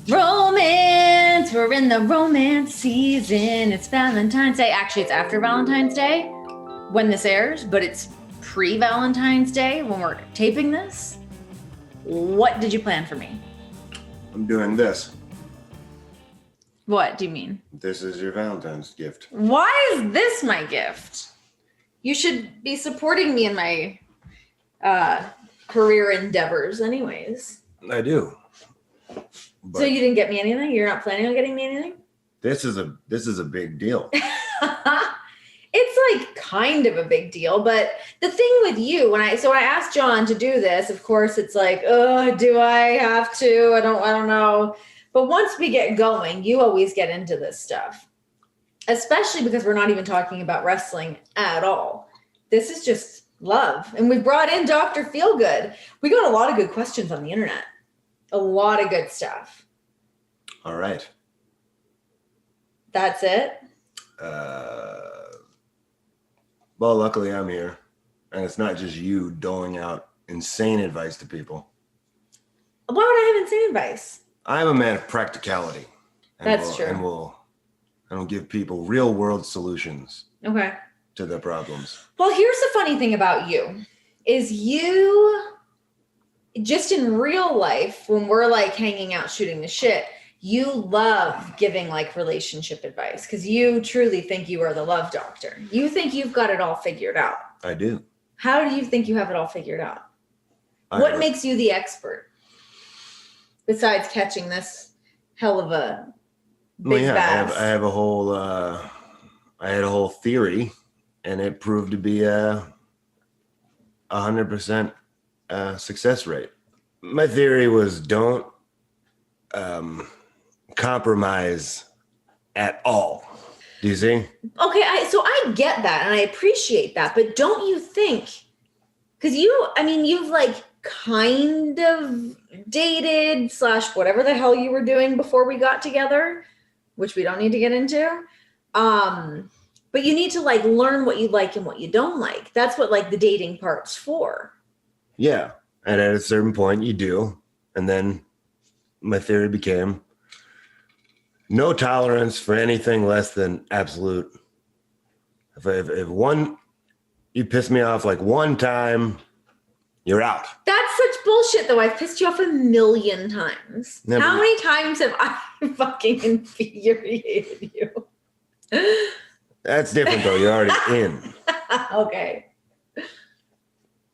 Romance! We're in the romance season. It's Valentine's Day. Actually, it's after Valentine's Day when this airs, but it's pre-Valentine's Day when we're taping this. What did you plan for me? I'm doing this. What do you mean? This is your Valentine's gift. Why is this my gift? You should be supporting me in my career endeavors anyways. I do. But so you didn't get me anything? You're not planning on getting me anything? This is a big deal. It's like kind of a big deal, but the thing with you, when I asked Jon to do this, of course it's like, oh, do I have to? I don't know. But once we get going, you always get into this stuff, especially because we're not even talking about wrestling at all. This is just love. And we brought in Dr. Feelgood. We got a lot of good questions on the internet. A lot of good stuff. All right. That's it? Well, luckily I'm here. And it's not just you doling out insane advice to people. Why would I have insane advice? I'm a man of practicality. That's true. And I don't give people real world solutions. Okay. To their problems. Well, here's the funny thing about you is you just in real life, when we're like hanging out, shooting the shit, you love giving like relationship advice because you truly think you are the love doctor. You think you've got it all figured out. I do. How do you think you have it all figured out? What makes you the expert besides catching this hell of a big bass? I have a whole, I had a whole theory and it proved to be 100% success rate. My theory was don't compromise at all. Do you see? Okay, so I get that and I appreciate that, but don't you think, because you've like kind of dated / whatever the hell you were doing before we got together, which we don't need to get into. But you need to like learn what you like and what you don't like. That's what like the dating part's for. Yeah. And at a certain point you do. And then my theory became no tolerance for anything less than absolute. If you piss me off like one time, you're out. That's such bullshit though. I've pissed you off 1,000,000 times. Never. How many times have I fucking infuriated you? That's different though. You're already in. Okay.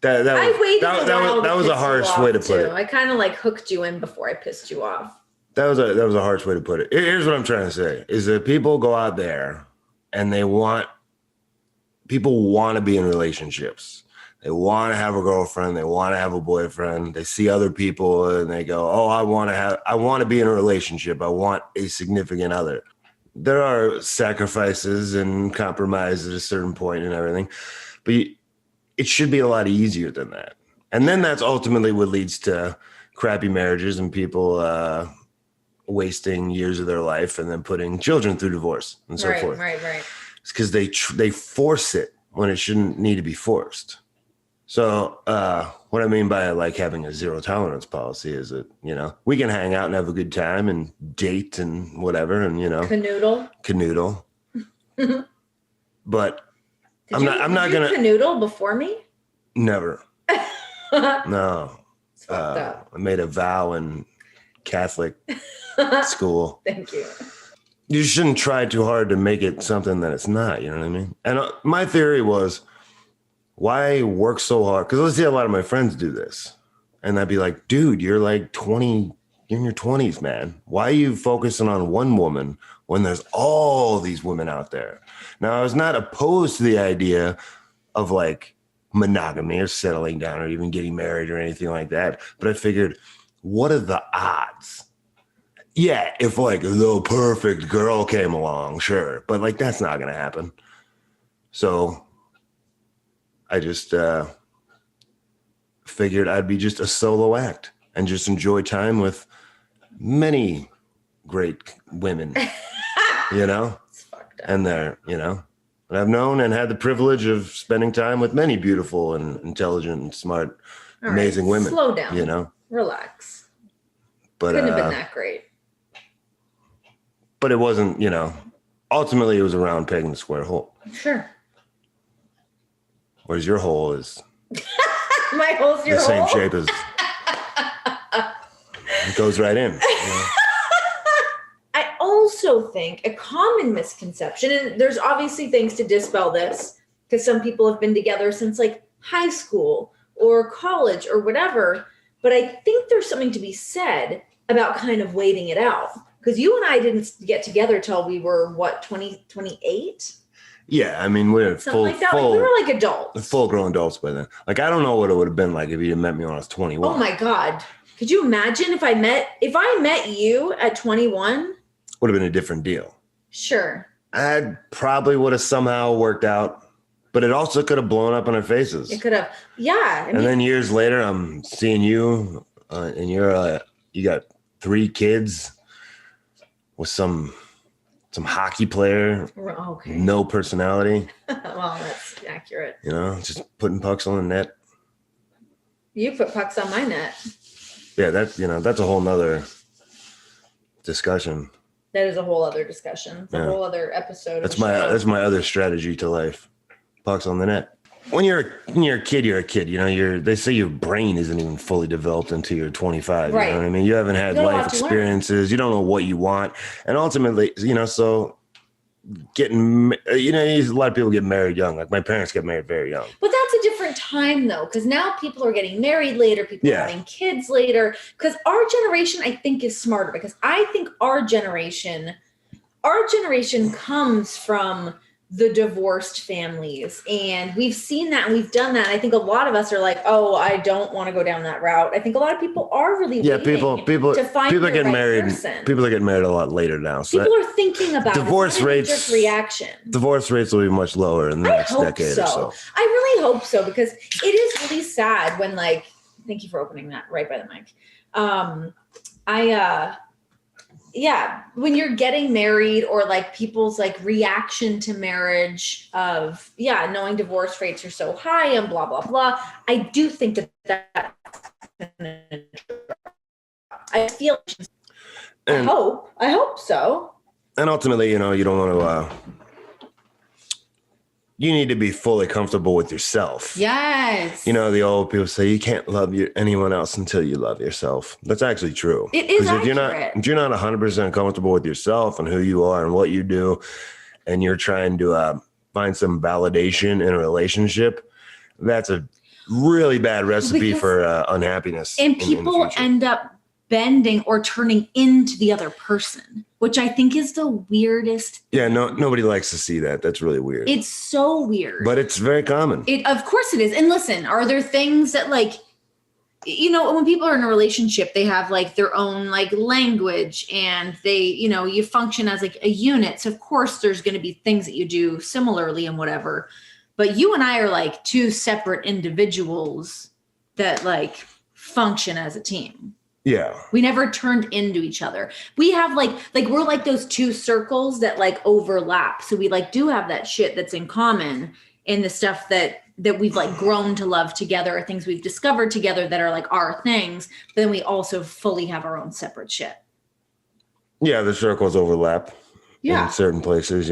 That was a harsh way to put it. I kind of like hooked you in before I pissed you off. That was a harsh way to put it. Here's what I'm trying to say is that people go out there and people want to be in relationships. They want to have a girlfriend. They want to have a boyfriend. They see other people and they go, oh, I want to be in a relationship. I want a significant other. There are sacrifices and compromises at a certain point and everything, but it should be a lot easier than that. And then that's ultimately what leads to crappy marriages and people wasting years of their life and then putting children through divorce and so forth. Right. It's because they force it when it shouldn't need to be forced. So what I mean by like having a zero tolerance policy is that, we can hang out and have a good time and date and whatever. And, Canoodle. But I'm not going to canoodle before me. Never. No. I made a vow in Catholic school. Thank you. You shouldn't try too hard to make it something that it's not. You know what I mean? And my theory was, why work so hard? Because let's see, a lot of my friends do this. And I'd be like, dude, you're like 20, you're in your 20s, man. Why are you focusing on one woman when there's all these women out there? Now, I was not opposed to the idea of like monogamy or settling down or even getting married or anything like that. But I figured, what are the odds? Yeah, if like the perfect girl came along, sure. But like, that's not going to happen. So I just figured I'd be just a solo act and just enjoy time with many great women, It's fucked up. And they're, and I've known and had the privilege of spending time with many beautiful and intelligent and smart, amazing women. Slow down. Relax. But couldn't have been that great. but it wasn't, ultimately it was a round peg in a square hole. Sure. Whereas your hole is my hole's your the hole? same shape as it goes right in. I also think a common misconception, and there's obviously things to dispel this because some people have been together since like high school or college or whatever. But I think there's something to be said about kind of waiting it out. Because you and I didn't get together till we were, 28? Yeah, I mean, we're Something like that. Like, we were like adults. Full-grown adults by then. Like, I don't know what it would have been like if you met me when I was 21. Oh my God. Could you imagine if I met you at 21? Would have been a different deal. Sure. I probably would have somehow worked out, but it also could have blown up in our faces. It could have. Yeah. And then years later, I'm seeing you and you got 3 kids with some hockey player, okay. No personality. Well, that's accurate. Just putting pucks on the net. You put pucks on my net. Yeah, that's a whole nother discussion. That is a whole other discussion. It's a whole other episode. That's my other strategy to life. Pucks on the net. When you're a kid, you're a kid. They say your brain isn't even fully developed until you're 25. Right. You know what I mean? You haven't had life experiences. You don't know what you want. And ultimately, so getting, a lot of people get married young. Like my parents get married very young. But that's a different time though, because now people are getting married later. People are having kids later. Because our generation, I think, is smarter. Because I think our generation comes from the divorced families, and we've seen that and we've done that. I think a lot of us are like, oh, I don't want to go down that route. I think a lot of people are really people to find people are getting married. Person. People are getting married a lot later now. So people are thinking about divorce rates. Just reaction. Divorce rates will be much lower in the next decade or so. I really hope so, because it is really sad when thank you for opening that right by the mic. When you're getting married, or people's reaction to marriage of, knowing divorce rates are so high and blah, blah, blah. I do think that I feel, I hope so. And ultimately, you don't want to, you need to be fully comfortable with yourself. Yes. The old people say you can't love anyone else until you love yourself. That's actually true. It is accurate. If you're not 100% comfortable with yourself and who you are and what you do, and you're trying to find some validation in a relationship, that's a really bad recipe for unhappiness. And people end up bending or turning into the other person, which I think is the weirdest thing. Yeah, nobody likes to see that. That's really weird. It's so weird. But it's very common. Of course it is. And listen, are there things that when people are in a relationship, they have their own language, and they, you function as a unit. So of course there's going to be things that you do similarly and whatever. But you and I are 2 separate individuals that function as a team. Yeah. We never turned into each other. We have we're those 2 circles that overlap. So we do have that shit that's in common in the stuff that we've grown to love together, or things we've discovered together that are our things. But then we also fully have our own separate shit. Yeah, the circles overlap in certain places,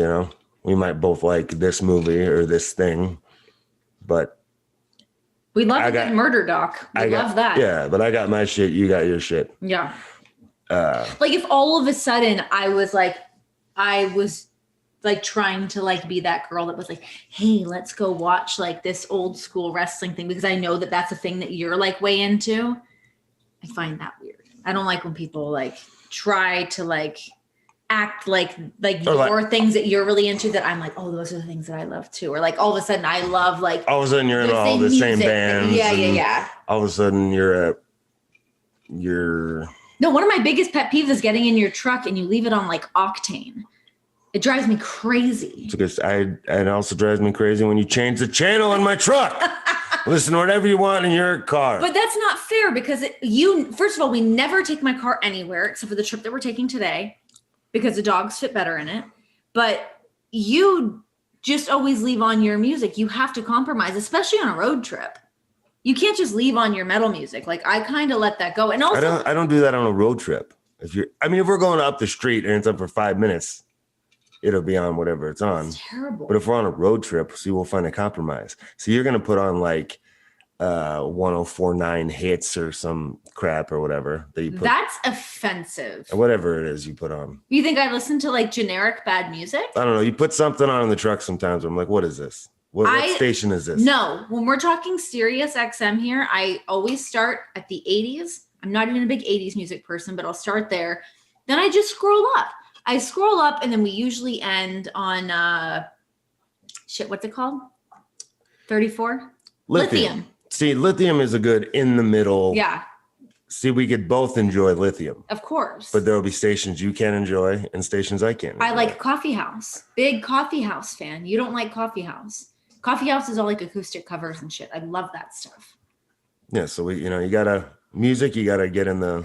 We might both like this movie or this thing, but we love a good murder doc. We love that. Yeah, but I got my shit. You got your shit. Yeah. If all of a sudden I was trying to be that girl that was hey, let's go watch this old school wrestling thing, because I know that that's a thing that you're way into. I find that weird. I don't like when people try to act your things that you're really into, that I'm oh, those are the things that I love too. Or all of a sudden I love all of a sudden you're in all the same bands. Yeah. All of a sudden you're No, one of my biggest pet peeves is getting in your truck and you leave it on octane. It drives me crazy. Because it also drives me crazy when you change the channel in my truck. Listen to whatever you want in your car. But that's not fair, because first of all, we never take my car anywhere except for the trip that we're taking today, because the dogs fit better in it. But you just always leave on your music. You have to compromise, especially on a road trip. You can't just leave on your metal music. I kind of let that go. And also, I don't do that on a road trip. If we're going up the street and it's up for 5 minutes, it'll be on whatever it's on. It's terrible. But if we're on a road trip, see, we'll find a compromise. So you're going to put on like 1049 hits or some crap or whatever that you put. That's offensive. Whatever it is you put on. You think I listen to like generic bad music? I don't know. You put something on in the truck sometimes. I'm like, what is this? What station is this? No, when we're talking Sirius XM here, I always start at the 80s. I'm not even a big 80s music person, but I'll start there. Then I just scroll up. I scroll up and then we usually end on what's it called? 34? Lithium. See, Lithium is a good in the middle. Yeah. See, we could both enjoy Lithium. Of course. But there will be stations you can enjoy and stations I can't enjoy. I like Coffee House. Big Coffee House fan. You don't like Coffee House. Coffee House is all like acoustic covers and shit. I love that stuff. Yeah, so you gotta get in the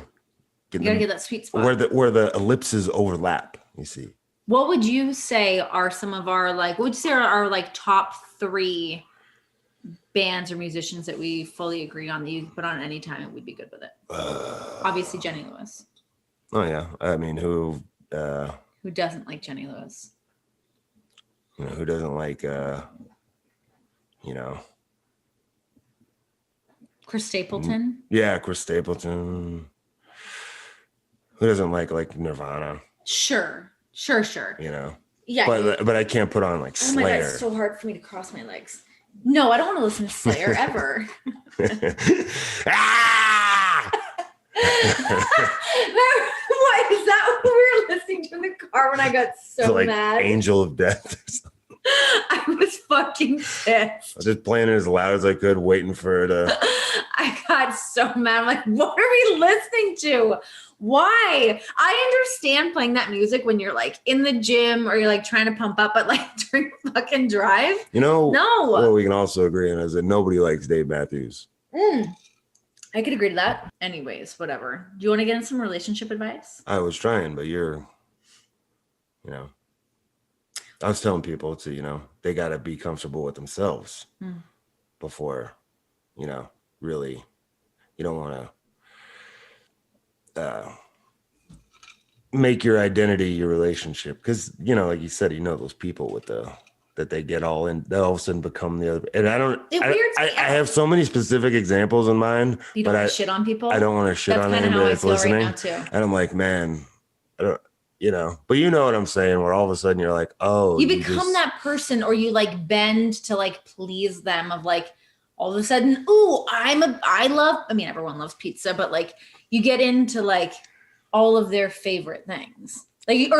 you gotta get that sweet spot where the ellipses overlap. You see. What would you say are some of our our top 3 bands or musicians that we fully agree on that you could put on any time and we'd be good with it? Obviously Jenny Lewis. Oh yeah, I mean who doesn't like Jenny Lewis? Who doesn't like Chris Stapleton. Yeah, Chris Stapleton. Who doesn't like Nirvana? Sure. Yeah. But I can't put on like Slayer. Oh my God, it's so hard for me to cross my legs. No, I don't want to listen to Slayer ever. Ah! What is that? What we were listening to in the car when I got so mad. Angel of Death or something. I was fucking pissed. I was just playing it as loud as I could, waiting for it to. I got so mad. I'm like, what are we listening to? Why? I understand playing that music when you're like in the gym or you're like trying to pump up, but like during fucking drive. No. What we can also agree on is that nobody likes Dave Matthews. I could agree to that. Anyways, whatever. Do you want to get in some relationship advice? I was trying, but I was telling people to, they got to be comfortable with themselves before, really, you don't want to make your identity your relationship. Because, like you said, those people with that they get all in, they all of a sudden become the other. And I have so many specific examples in mind. You don't want to shit on people? I don't want to shit on anybody that's listening. Right now too. And I'm like, man, I don't. But you know what I'm saying, where all of a sudden you're like, oh, you become that person, or you like bend to like please them, of like all of a sudden, everyone loves pizza, but like you get into like all of their favorite things. Like you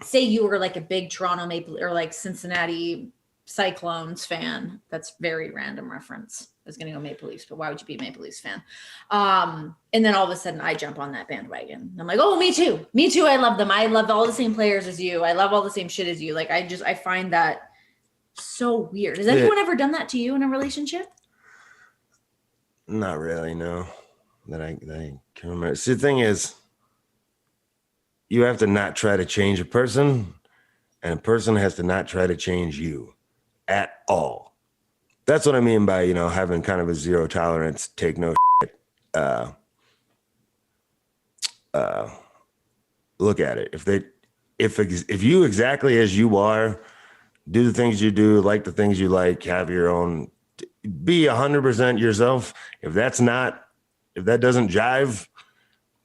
say you were like a big Toronto Maple or like Cincinnati Cyclones fan. That's very random reference. I was gonna go Maple Leafs, but why would you be a Maple Leafs fan? And then all of a sudden I jump on that bandwagon. I'm like, oh, me too. I love them. I love all the same players as you. I love all the same shit as you. Like I find that so weird. Has anyone ever done that to you in a relationship? Not really, no. That I can remember. See, the thing is, you have to not try to change a person, and a person has to not try to change you at all. That's what I mean by, having kind of a zero tolerance, take no shit. Look at it. If you exactly as you are, do the things you do, like the things you like, have your own, be 100% yourself. If that doesn't jive,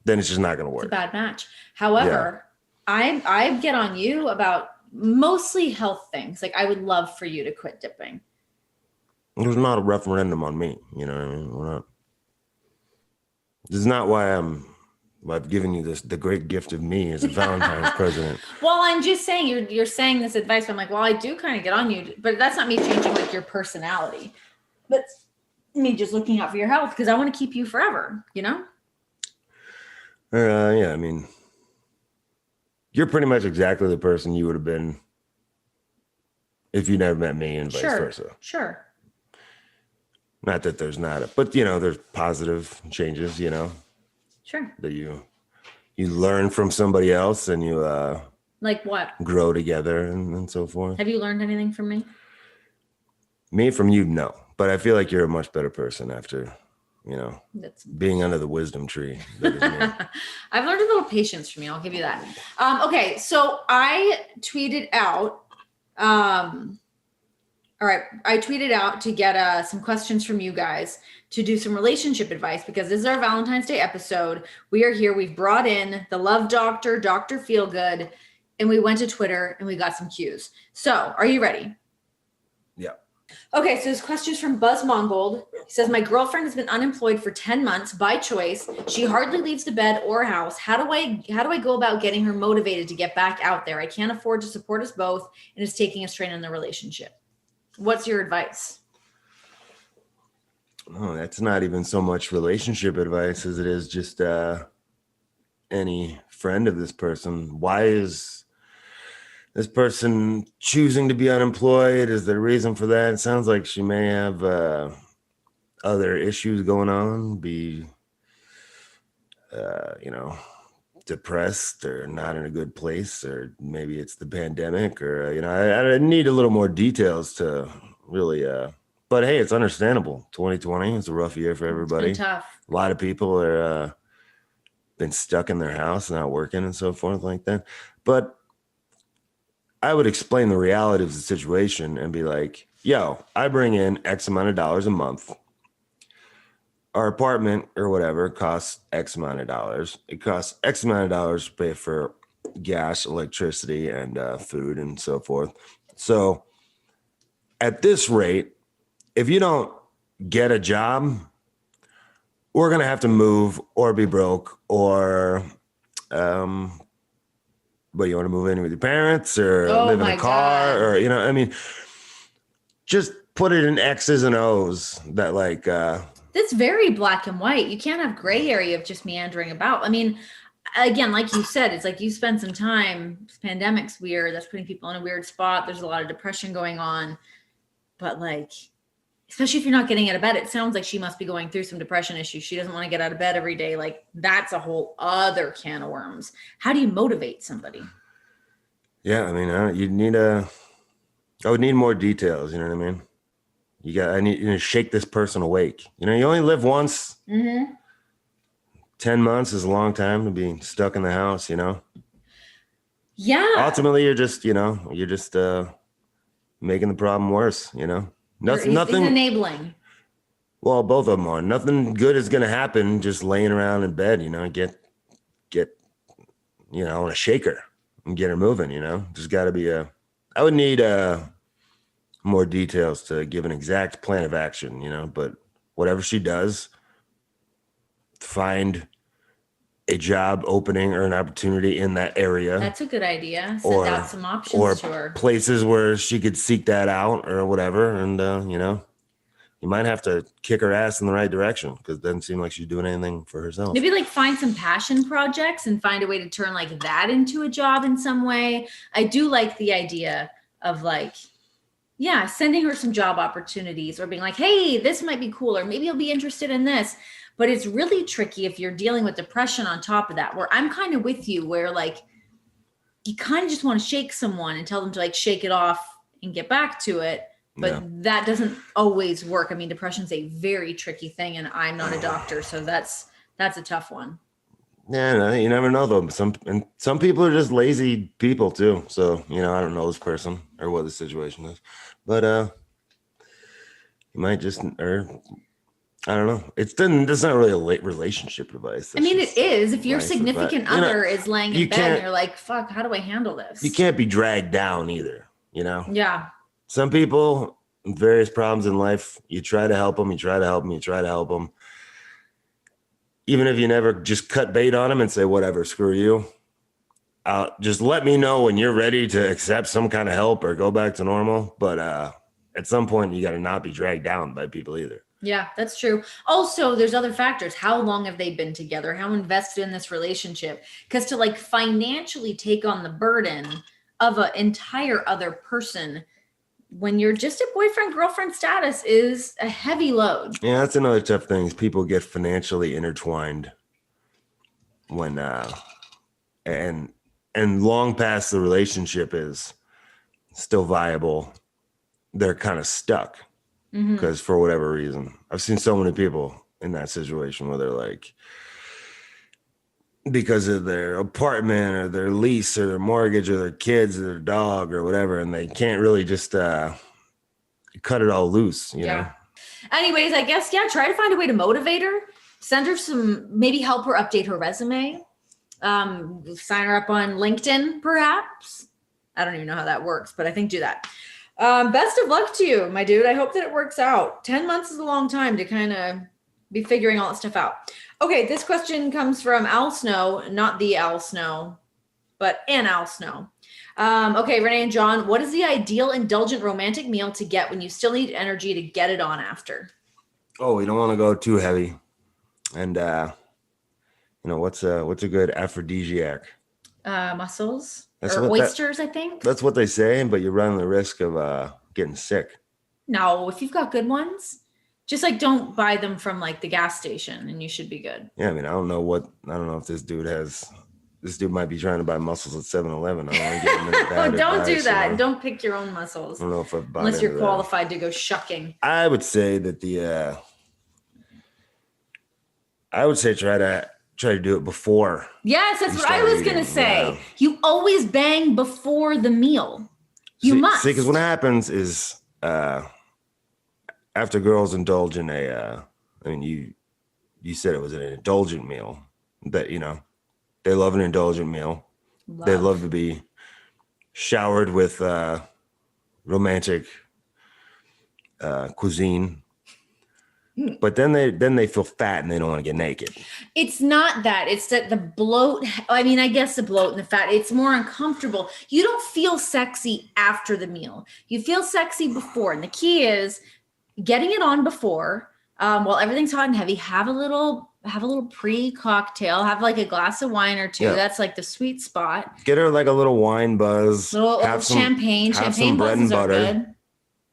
then it's just not going to work. It's a bad match. However, yeah. I get on you about mostly health things. Like I would love for you to quit dipping. There's not a referendum on me. You know what I mean? We're not. This is not why I've given you the great gift of me as a Valentine's president. Well, I'm just saying you're saying this advice. But I'm like, well, I do kind of get on you, but that's not me changing like your personality. That's me just looking out for your health because I want to keep you forever. Yeah. I mean, you're pretty much exactly the person you would have been if you never met me, and vice versa. Sure. Not that there's not, but there's positive changes, Sure. That you learn from somebody else, and you like what? Grow together and so forth. Have you learned anything from me? Me from you, no. But I feel like you're a much better person after That's being under the wisdom tree. That is me. I've learned a little patience from you. I'll give you that. Okay, so I tweeted out. All right, I tweeted out to get some questions from you guys to do some relationship advice because this is our Valentine's Day episode. We are here. We've brought in the love doctor, Dr. Feelgood, and we went to Twitter and we got some cues. So, are you ready? Yeah. Okay, so this question is from Buzz Mongold. He says, my girlfriend has been unemployed for 10 months by choice. She hardly leaves the bed or house. How do I go about getting her motivated to get back out there? I can't afford to support us both and it's taking a strain on the relationship. What's your advice? Oh, that's not even so much relationship advice as it is just any friend of this person. Why is this person choosing to be unemployed? Is there a reason for that? It sounds like she may have other issues going on, be, depressed or not in a good place, or maybe it's the pandemic, or, I need a little more details to really, but hey, it's understandable. 2020 is a rough year for everybody. It's been tough. A lot of people are been stuck in their house, not working and so forth like that. But I would explain the reality of the situation and be like, yo, I bring in X amount of dollars a month. Our apartment or whatever costs X amount of dollars. It costs X amount of dollars to pay for gas, electricity, and food and so forth. So at this rate, if you don't get a job, we're going to have to move or be broke or, but you want to move in with your parents or live in a car or, just put it in X's and O's that like, that's very black and white. You can't have gray area of just meandering about. I mean, again, like you said, it's like you spend some time, this pandemic's weird. That's putting people in a weird spot. There's a lot of depression going on, but like, especially if you're not getting out of bed, it sounds like she must be going through some depression issues. She doesn't want to get out of bed every day. Like that's a whole other can of worms. How do you motivate somebody? Yeah. I mean, I would need more details. You know what I mean? I need to shake this person awake. You only live once. Mm-hmm. 10 months is a long time to be stuck in the house, Yeah. Ultimately, you're just making the problem worse, Nothing He's enabling. Well, both of them are. Nothing good is going to happen just laying around in bed, get a shaker and get her moving, There's got to be I would need more details to give an exact plan of action, but whatever she does, find a job opening or an opportunity in that area. That's a good idea. Send out some options or to her. Places where she could seek that out or whatever. And, you might have to kick her ass in the right direction because it doesn't seem like she's doing anything for herself. Maybe like find some passion projects and find a way to turn like that into a job in some way. I do like the idea of like, yeah, sending her some job opportunities or being like, hey, this might be cool, or maybe you'll be interested in this. But it's really tricky if you're dealing with depression on top of that, where I'm kind of with you, where like you kind of just want to shake someone and tell them to like shake it off and get back to it. But that doesn't always work. I mean, depression is a very tricky thing, and I'm not a doctor, so that's a tough one. Yeah, no, you never know though. Some people are just lazy people too. So I don't know this person or what the situation is, but you might just I don't know. It's not really a late relationship advice. I mean, it is. If your significant other is laying in bed and you're like, fuck, how do I handle this? You can't be dragged down either, Yeah. Some people, various problems in life, you try to help them, you try to help them, you try to help them. Even if you never just cut bait on them and say, whatever, screw you. Just let me know when you're ready to accept some kind of help or go back to normal. But at some point, you got to not be dragged down by people either. Yeah, that's true. Also, there's other factors. How long have they been together? How invested in this relationship? Because to like financially take on the burden of an entire other person when you're just a boyfriend girlfriend status is a heavy load. Yeah, that's another tough thing is people get financially intertwined when and long past the relationship is still viable. They're kind of stuck because for whatever reason, I've seen so many people in that situation where they're like, because of their apartment or their lease or their mortgage or their kids or their dog or whatever, and they can't really just cut it all loose, you know? Anyways, I guess, try to find a way to motivate her. Send her maybe help her update her resume. Sign her up on LinkedIn, perhaps. I don't even know how that works, but I think do that. Best of luck to you, my dude. I hope that it works out. 10 months is a long time to kind of be figuring all that stuff out. Okay, this question comes from Al Snow, not the Al Snow, but an Al Snow. Okay, Renee and Jon, what is the ideal indulgent romantic meal to get when you still need energy to get it on after? Oh, you don't want to go too heavy. And, what's a good aphrodisiac? Mussels or oysters, I think. That's what they say, but you're running the risk of getting sick. No, if you've got good ones, just like don't buy them from like the gas station and you should be good. Yeah, I mean, I don't know if this dude might be trying to buy mussels at 7-Eleven. I don't want to give him any bad don't advice, do that. Don't pick your own mussels. I don't know if I've bought unless you're qualified to go shucking. I would say that try to do it before. Yes, that's what I was going to say. Yeah. You always bang before the meal. You must. See, because what happens is after girls indulge in you said it was an indulgent meal that, they love an indulgent meal. They love to be showered with romantic cuisine. But then they feel fat and they don't want to get naked. It's not that. It's that the bloat. I mean, I guess the bloat and the fat, it's more uncomfortable. You don't feel sexy after the meal. You feel sexy before. And the key is getting it on before, while everything's hot and heavy. Have a little pre-cocktail. Have like a glass of wine or two. Yeah. That's like the sweet spot. Get her like a little wine buzz. Little champagne. Have champagne some bread and butter.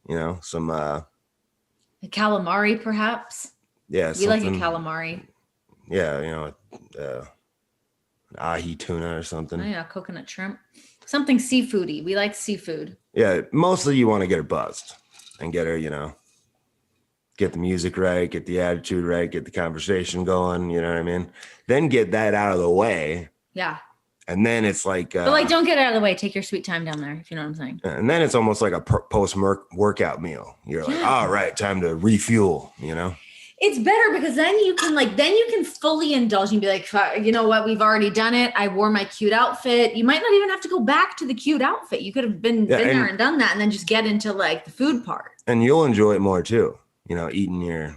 Good. Some a calamari, perhaps. Yeah, we like a calamari. Yeah, ahi tuna or something. Oh, yeah, coconut shrimp. Something seafoody. We like seafood. Yeah, mostly you want to get her buzzed and get her, get the music right, get the attitude right, get the conversation going. You know what I mean? Then get that out of the way. Yeah. And then it's like, but don't get it out of the way. Take your sweet time down there, if you know what I'm saying. And then it's almost like a post-workout meal. You're like, all right, time to refuel, It's better because then you can fully indulge and be like, you know what? We've already done it. I wore my cute outfit. You might not even have to go back to the cute outfit. You could have been there and done that and then just get into like the food part. And you'll enjoy it more too. Eating your,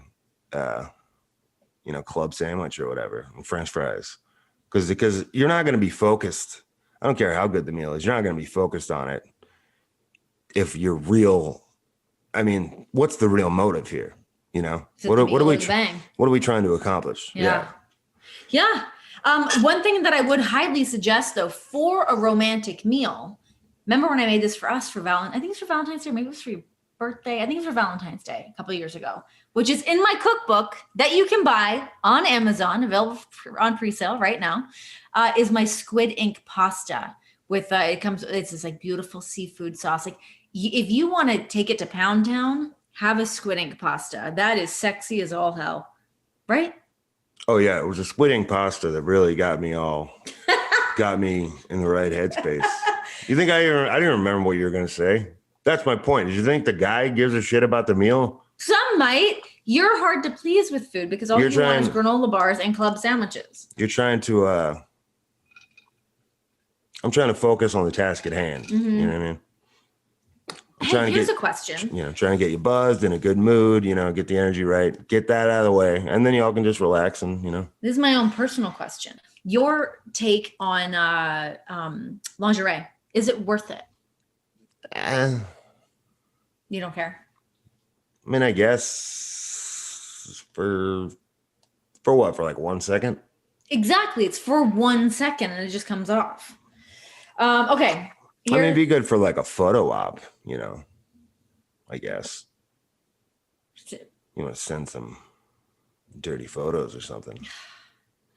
club sandwich or whatever, and French fries. Because you're not going to be focused. I don't care how good the meal is. You're not going to be focused on it if you're real. I mean, what's the real motive here? What are we trying to accomplish? Yeah. One thing that I would highly suggest though, for a romantic meal, remember when I made this for us for I think it's for Valentine's Day, maybe it was for your birthday. I think it's for Valentine's Day a couple of years ago, which is in my cookbook that you can buy on Amazon, available on pre-sale right now, is my squid ink pasta with, it's this like beautiful seafood sauce. Like if you want to take it to Pound Town, have a squid ink pasta. That is sexy as all hell, right? Oh yeah. It was a squid ink pasta that really got me in the right headspace. You think I didn't remember what you were going to say? That's my point. Did you think the guy gives a shit about the meal? Some might. You're hard to please with food because all you want is granola bars and club sandwiches. You're trying to, I'm trying to focus on the task at hand. Mm-hmm. You know what I mean? Here's a question. Trying to get you buzzed, in a good mood, get the energy right, get that out of the way. And then y'all can just relax and, This is my own personal question. Your take on lingerie. Is it worth it? You don't care? I mean, I guess for what? For like 1 second? Exactly. It's for 1 second and it just comes off. Okay. I mean, it'd be good for like a photo op, I guess. You want to send some dirty photos or something.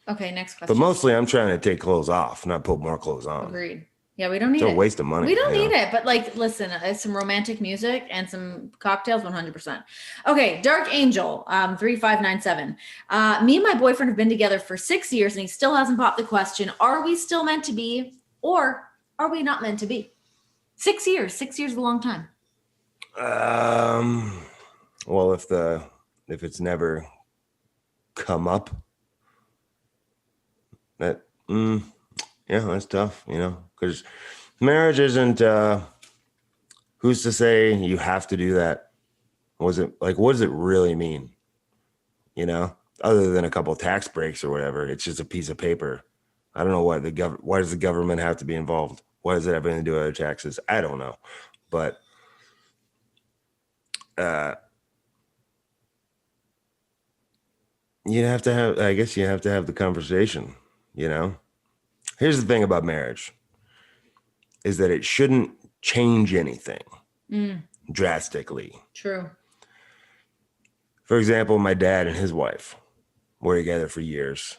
Okay, next question. But mostly I'm trying to take clothes off, not put more clothes on. Agreed. Yeah, we don't need It's it. a waste of money. We don't need it. But like, listen, some romantic music and some cocktails, 100%. Okay, Dark Angel, 3597. Me and my boyfriend have been together for 6 years and he still hasn't popped the question, are we still meant to be or are we not meant to be? 6 years. 6 years is a long time. Well, if it's never come up, that yeah, that's tough, because marriage isn't who's to say you have to do that? What does it really mean? Other than a couple of tax breaks or whatever, it's just a piece of paper. I don't know why does the government have to be involved? What does it have anything to do with other taxes? I don't know. But you have to have the conversation, Here's the thing about marriage is that it shouldn't change anything drastically. True. For example, my dad and his wife were together for years.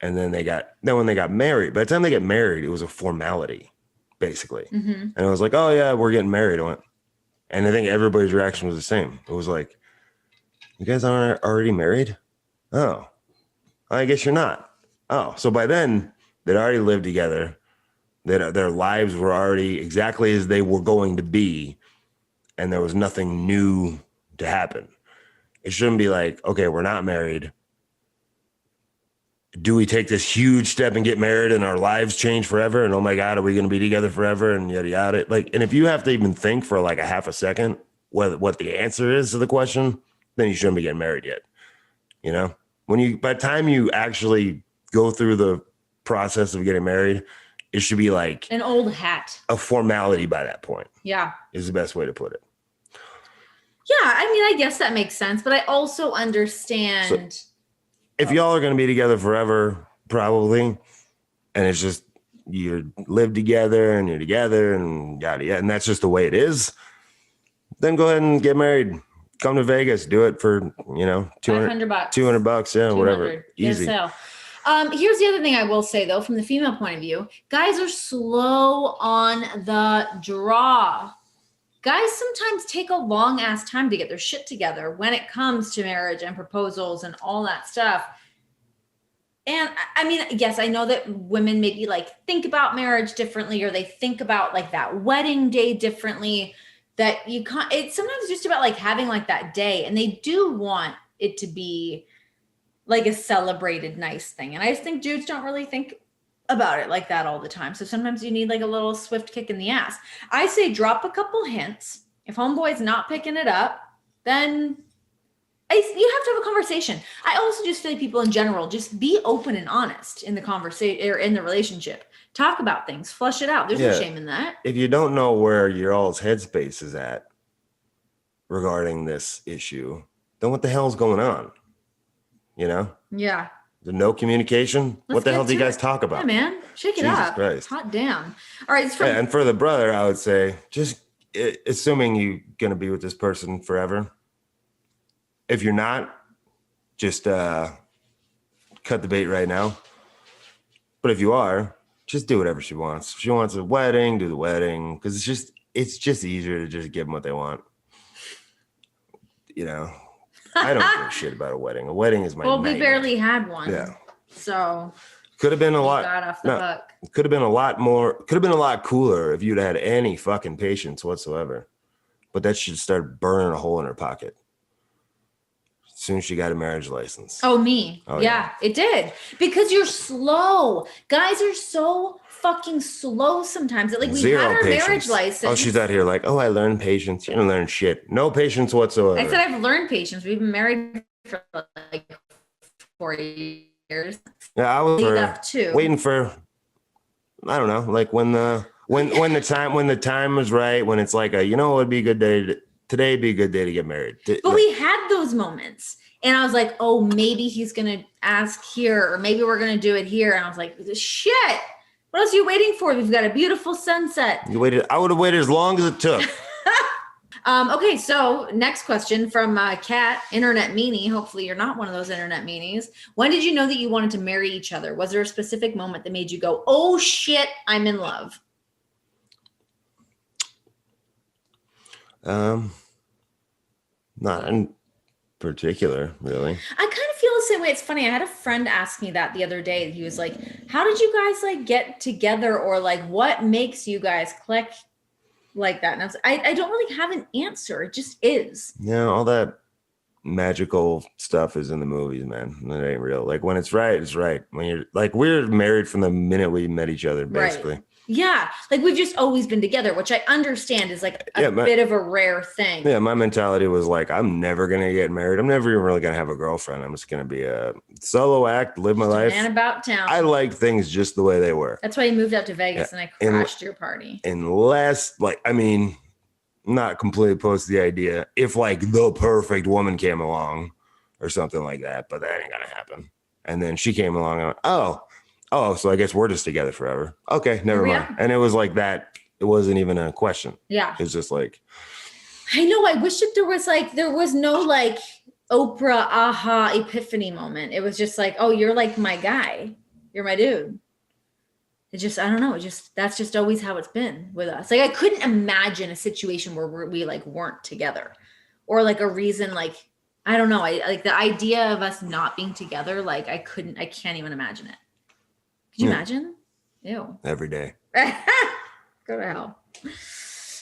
And then when they got married, by the time they get married, it was a formality, basically. Mm-hmm. And I was like, oh yeah, we're getting married. And I think everybody's reaction was the same. It was like, you guys aren't already married? Oh, I guess you're not. Oh, so by then they'd already lived together. Their lives were already exactly as they were going to be. And there was nothing new to happen. It shouldn't be like, okay, we're not married. Do we take this huge step and get married and our lives change forever? And oh my God, are we going to be together forever? And yada, yada. And if you have to even think for like a half a second what the answer is to the question, then you shouldn't be getting married yet. By the time you actually go through the process of getting married, it should be like an old hat, a formality by that point. Yeah. Is the best way to put it. Yeah. I mean, I guess that makes sense, but I also understand. So, if y'all are going to be together forever, probably, and it's just you live together and you're together and yada yada, and that's just the way it is, then go ahead and get married. Come to Vegas, do it for $200, $200, yeah, whatever, easy. Here's the other thing I will say though, from the female point of view, guys are slow on the draw. Guys sometimes take a long ass time to get their shit together when it comes to marriage and proposals and all that stuff. And I mean, yes, I know that women maybe like think about marriage differently, or they think about like that wedding day differently, that you can't, it's sometimes just about like having like that day, and they do want it to be like a celebrated nice thing. And I just think dudes don't really think about it like that all the time. So sometimes you need like a little swift kick in the ass. I say drop a couple hints. If homeboy's not picking it up, then you have to have a conversation. I also just feel like people in general, just be open and honest in the conversation or in the relationship. Talk about things, flush it out. There's no shame in that. If you don't know where your all's headspace is at regarding this issue, then what the hell's going on? Yeah. There's no communication. What the hell do you guys talk about? Yeah, man. Shake it up. Christ. Hot damn. All right. And for the brother, I would say, just assuming you're going to be with this person forever. If you're not, just cut the bait right now. But if you are, just do whatever she wants. If she wants a wedding, do the wedding. Because it's just easier to just give them what they want. I don't give a shit about a wedding. A wedding is my nightmare. We barely had one. Yeah. So could have been a lot. Got off the hook. Could have been a lot more. Could have been a lot cooler if you'd had any fucking patience whatsoever. But that should start burning a hole in her pocket as soon as she got a marriage license. Oh, me. Oh, yeah, it did. Because you're slow. Guys are so fucking slow sometimes. Like we had our marriage license. Oh, she's out here like, I learned patience. You didn't learn shit. No patience whatsoever. I said I've learned patience. We've been married for like 4 years. Yeah, I was waiting for, I don't know, like when the time was right, when it's like it'd be a good day today'd be a good day to get married. But we had those moments. And I was like, oh, maybe he's going to ask here, or maybe we're going to do it here. And I was like, shit, what else are you waiting for? We've got a beautiful sunset. I would have waited as long as it took. Okay, so next question from Kat, Internet Meanie. Hopefully you're not one of those Internet Meanies. When did you know that you wanted to marry each other? Was there a specific moment that made you go, oh shit, I'm in love? Not in particular, really. I kind of feel the same way. It's funny. I had a friend ask me that the other day. He was like, how did you guys like get together, or like what makes you guys click like that? And I don't really have an answer. It just is. Yeah, all that magical stuff is in the movies, man. It ain't real. Like when it's right, it's right. When you're like, we're married from the minute we met each other, basically. Right. Yeah, like we've just always been together, which I understand is like a bit of a rare thing. Yeah, my mentality was like, I'm never gonna get married. I'm never even really gonna have a girlfriend. I'm just gonna be a solo act, live my life. Man about town. I like things just the way they were. That's why you moved out to Vegas and I crashed your party. Unless, like, I mean, not completely opposed to the idea if like the perfect woman came along or something like that, but that ain't gonna happen. And then she came along and I went, oh, so I guess we're just together forever. Okay, never mind. And it was like that. It wasn't even a question. Yeah. It was just like. I know. I wish that there was no like Oprah aha epiphany moment. It was just like, oh, you're like my guy. You're my dude. It just, I don't know. That's just always how it's been with us. Like I couldn't imagine a situation where we like weren't together, or like a reason, like, I don't know. I like the idea of us not being together. Like I can't even imagine it. Could you imagine? Ew. Every day. Go to hell.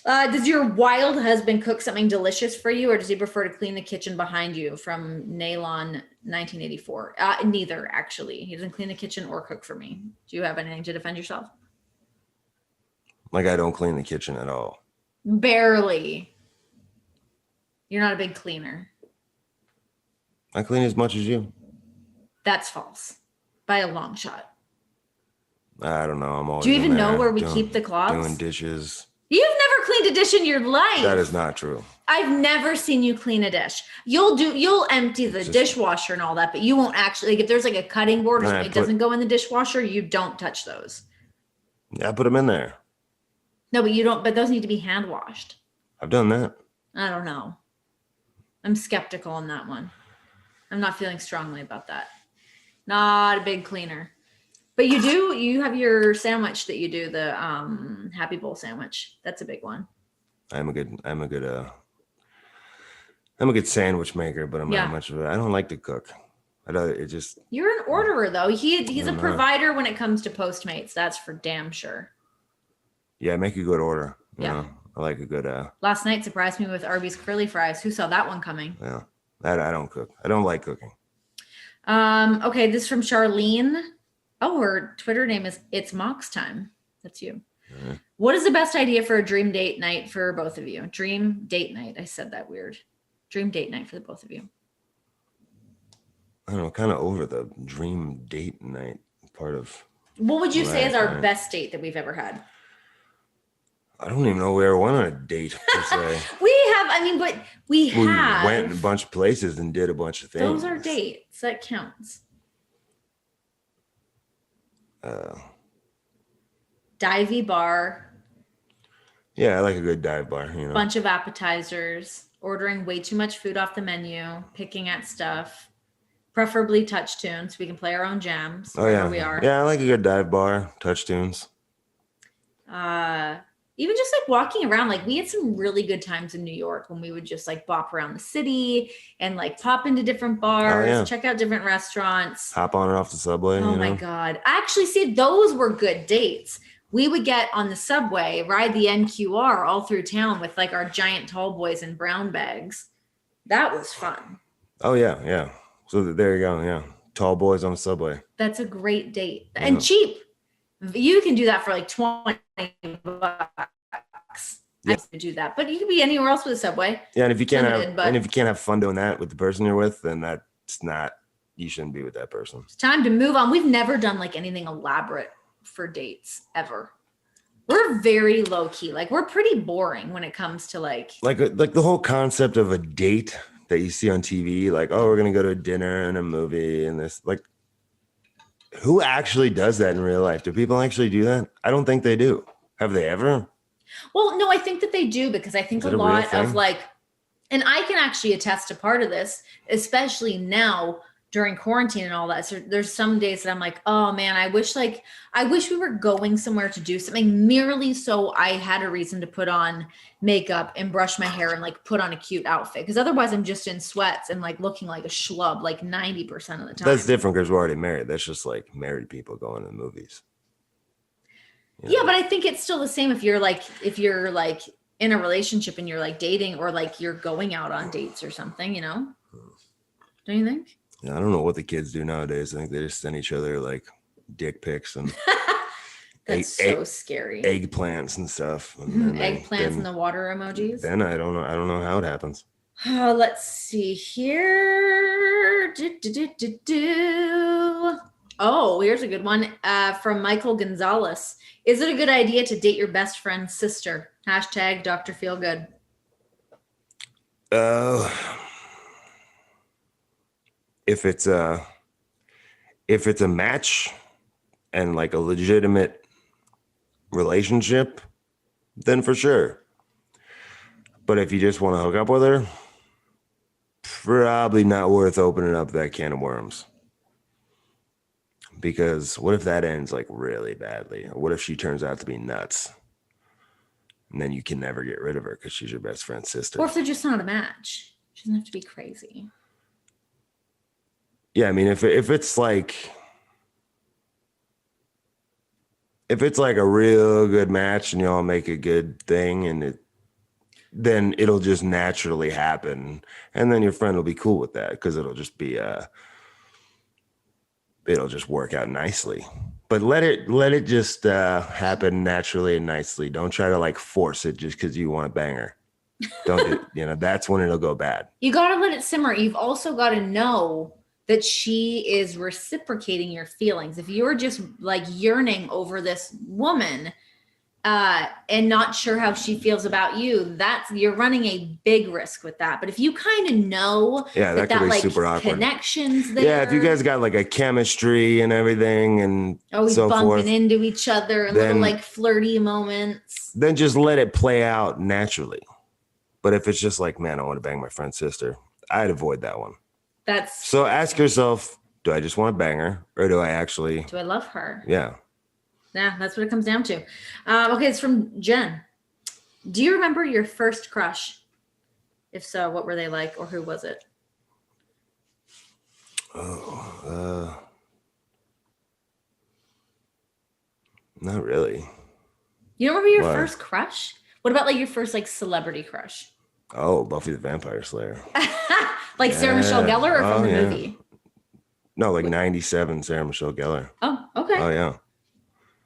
Does your wild husband cook something delicious for you, or does he prefer to clean the kitchen behind you? From Nylon 1984. Neither, actually. He doesn't clean the kitchen or cook for me. Do you have anything to defend yourself? Like I don't clean the kitchen at all. Barely. You're not a big cleaner. I clean as much as you. That's false. By a long shot. I don't know. I'm always. Do you even know where we keep the cloths? Doing dishes. You've never cleaned a dish in your life. That is not true. I've never seen you clean a dish. You'll empty the dishwasher and all that, but you won't actually, like if there's like a cutting board or something that doesn't go in the dishwasher, you don't touch those. Yeah, I put them in there. No, but those need to be hand washed. I've done that. I don't know. I'm skeptical on that one. I'm not feeling strongly about that. Not a big cleaner. But you have your sandwich that you do, the Happy Bowl sandwich. That's a big one. I'm a good sandwich maker, but I'm not much of I don't like to cook. You're an orderer though. He's a provider when it comes to Postmates. That's for damn sure. Yeah, I make a good order. You know? I like a good Last night surprised me with Arby's curly fries. Who saw that one coming? Yeah. I don't cook. I don't like cooking. Okay, this is from Charlene. Oh, her Twitter name is It's Mox Time. That's you. Mm-hmm. What is the best idea for a dream date night for both of you? Dream date night. I said that weird. Dream date night for the both of you. I don't know, kind of over the dream date night part of. What would you say is our best date that we've ever had? I don't even know we ever went on a date per se. We went a bunch of places and did a bunch of things. Those are dates. That counts. Divey bar. Yeah, I like a good dive bar. You know, bunch of appetizers, ordering way too much food off the menu, picking at stuff, preferably touch tunes so we can play our own jams. Oh yeah, we are. Yeah, I like a good dive bar, touch tunes. Even just like walking around, like we had some really good times in New York when we would just like bop around the city and like pop into different bars, check out different restaurants. Hop on and off the subway. Oh my God. Actually, see, those were good dates. We would get on the subway, ride the NQR all through town with like our giant tall boys in brown bags. That was fun. Oh yeah, yeah. So there you go, yeah. Tall boys on the subway. That's a great date. And cheap. You can do that for like $20. I could do that, but you could be anywhere else with a subway. Yeah, and if you can't have fun doing that with the person you're with, then you shouldn't be with that person. It's time to move on. We've never done like anything elaborate for dates ever. We're very low key. Like we're pretty boring when it comes to like the whole concept of a date that you see on TV. Like, oh, we're gonna go to a dinner and a movie and this. Like, who actually does that in real life? Do people actually do that? I don't think they do. Have they ever? Well, no, I think that they do because I think a lot of like, and I can actually attest to part of this, especially now during quarantine and all that. So there's some days that I'm like, oh man, I wish we were going somewhere to do something merely so I had a reason to put on makeup and brush my hair and like put on a cute outfit. Because otherwise I'm just in sweats and like looking like a schlub like 90% of the time. That's different because we're already married. That's just like married people going to the movies. You know? Yeah, but I think it's still the same if you're like in a relationship and you're like dating or like you're going out on dates or something, you know? Don't you think? Yeah, I don't know what the kids do nowadays. I think they just send each other like dick pics and that's so scary. Eggplants and stuff. And eggplants and the water emojis. Then I don't know how it happens. Let's see here. Oh, here's a good one from Michael Gonzalez. Is it a good idea to date your best friend's sister? Hashtag Dr. Feelgood. If it's a match and like a legitimate relationship, then for sure. But if you just want to hook up with her, probably not worth opening up that can of worms. Because what if that ends like really badly? Or what if she turns out to be nuts? And then you can never get rid of her because she's your best friend's sister. Or if they're just not a match. She doesn't have to be crazy. Yeah, I mean, if it's like a real good match and y'all make a good thing and then it'll just naturally happen. And then your friend will be cool with that because it'll just be it'll just work out nicely. But let it just happen naturally and nicely. Don't try to like force it just because you want to bang her. Don't do, that's when it'll go bad. You got to let it simmer. You've also got to know that she is reciprocating your feelings. If you're just like yearning over this woman and not sure how she feels about you, you're running a big risk with that. But if you kind of know that could be like super awkward. Connections there. Yeah, if you guys got like a chemistry and everything and always so bumping forth, into each other and little like flirty moments, then just let it play out naturally. But if it's just like, man, I want to bang my friend's sister, I'd avoid that one. So ask yourself, do I just want to bang her or do I love her? Yeah. Yeah, that's what it comes down to. Okay, it's from Jen. Do you remember your first crush? If so, what were they like or who was it? Not really. You don't remember your first crush? What about like your first like celebrity crush? Oh, Buffy the Vampire Slayer. Like Sarah Michelle Gellar or from the movie? No, like 97 Sarah Michelle Gellar. Oh, okay. Oh, yeah.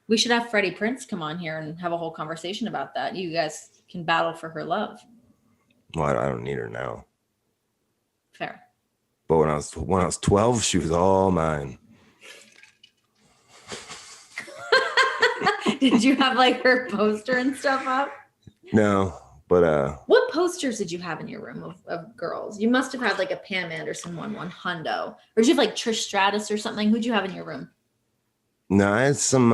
We should have Freddie Prinze come on here and have a whole conversation about that. You guys can battle for her love. Well, I don't need her now. Fair. But when I was 12, she was all mine. Did you have like her poster and stuff up? No, but what posters did you have in your room of girls? You must have had like a Pam Anderson one hundo. Or did you have like Trish Stratus or something? Who'd you have in your room? No, I had some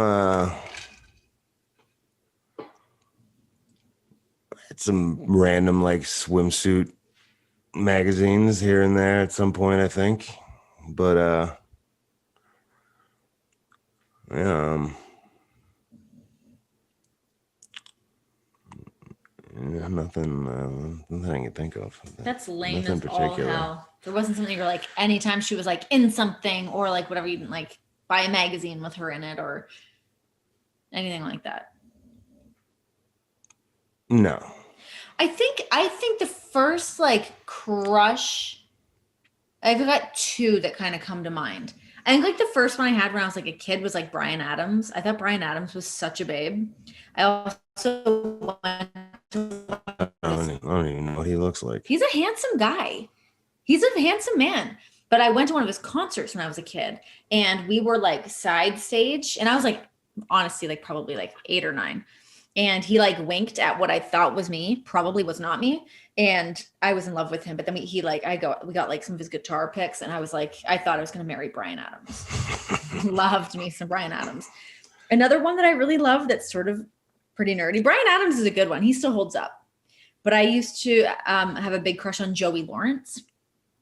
random like swimsuit magazines here and there at some point, I think. But nothing I can think of. That's lame as all hell. There wasn't something you're like, anytime she was like in something or like whatever, you didn't like buy a magazine with her in it or anything like that. No. I think the first like crush, I've got two that kind of come to mind. I think like the first one I had when I was like a kid was like Bryan Adams. I thought Bryan Adams was such a babe. I also went to I don't even know what he looks like. He's a handsome guy. He's a handsome man. But I went to one of his concerts when I was a kid and we were like side stage and I was like, honestly, like probably like 8 or 9. And he like winked at what I thought was me, probably was not me. And I was in love with him. But then we got like some of his guitar picks and I was like, I thought I was going to marry Bryan Adams. Loved me some Bryan Adams. Another one that I really love that's sort of pretty nerdy. Bryan Adams is a good one. He still holds up. But I used to have a big crush on Joey Lawrence.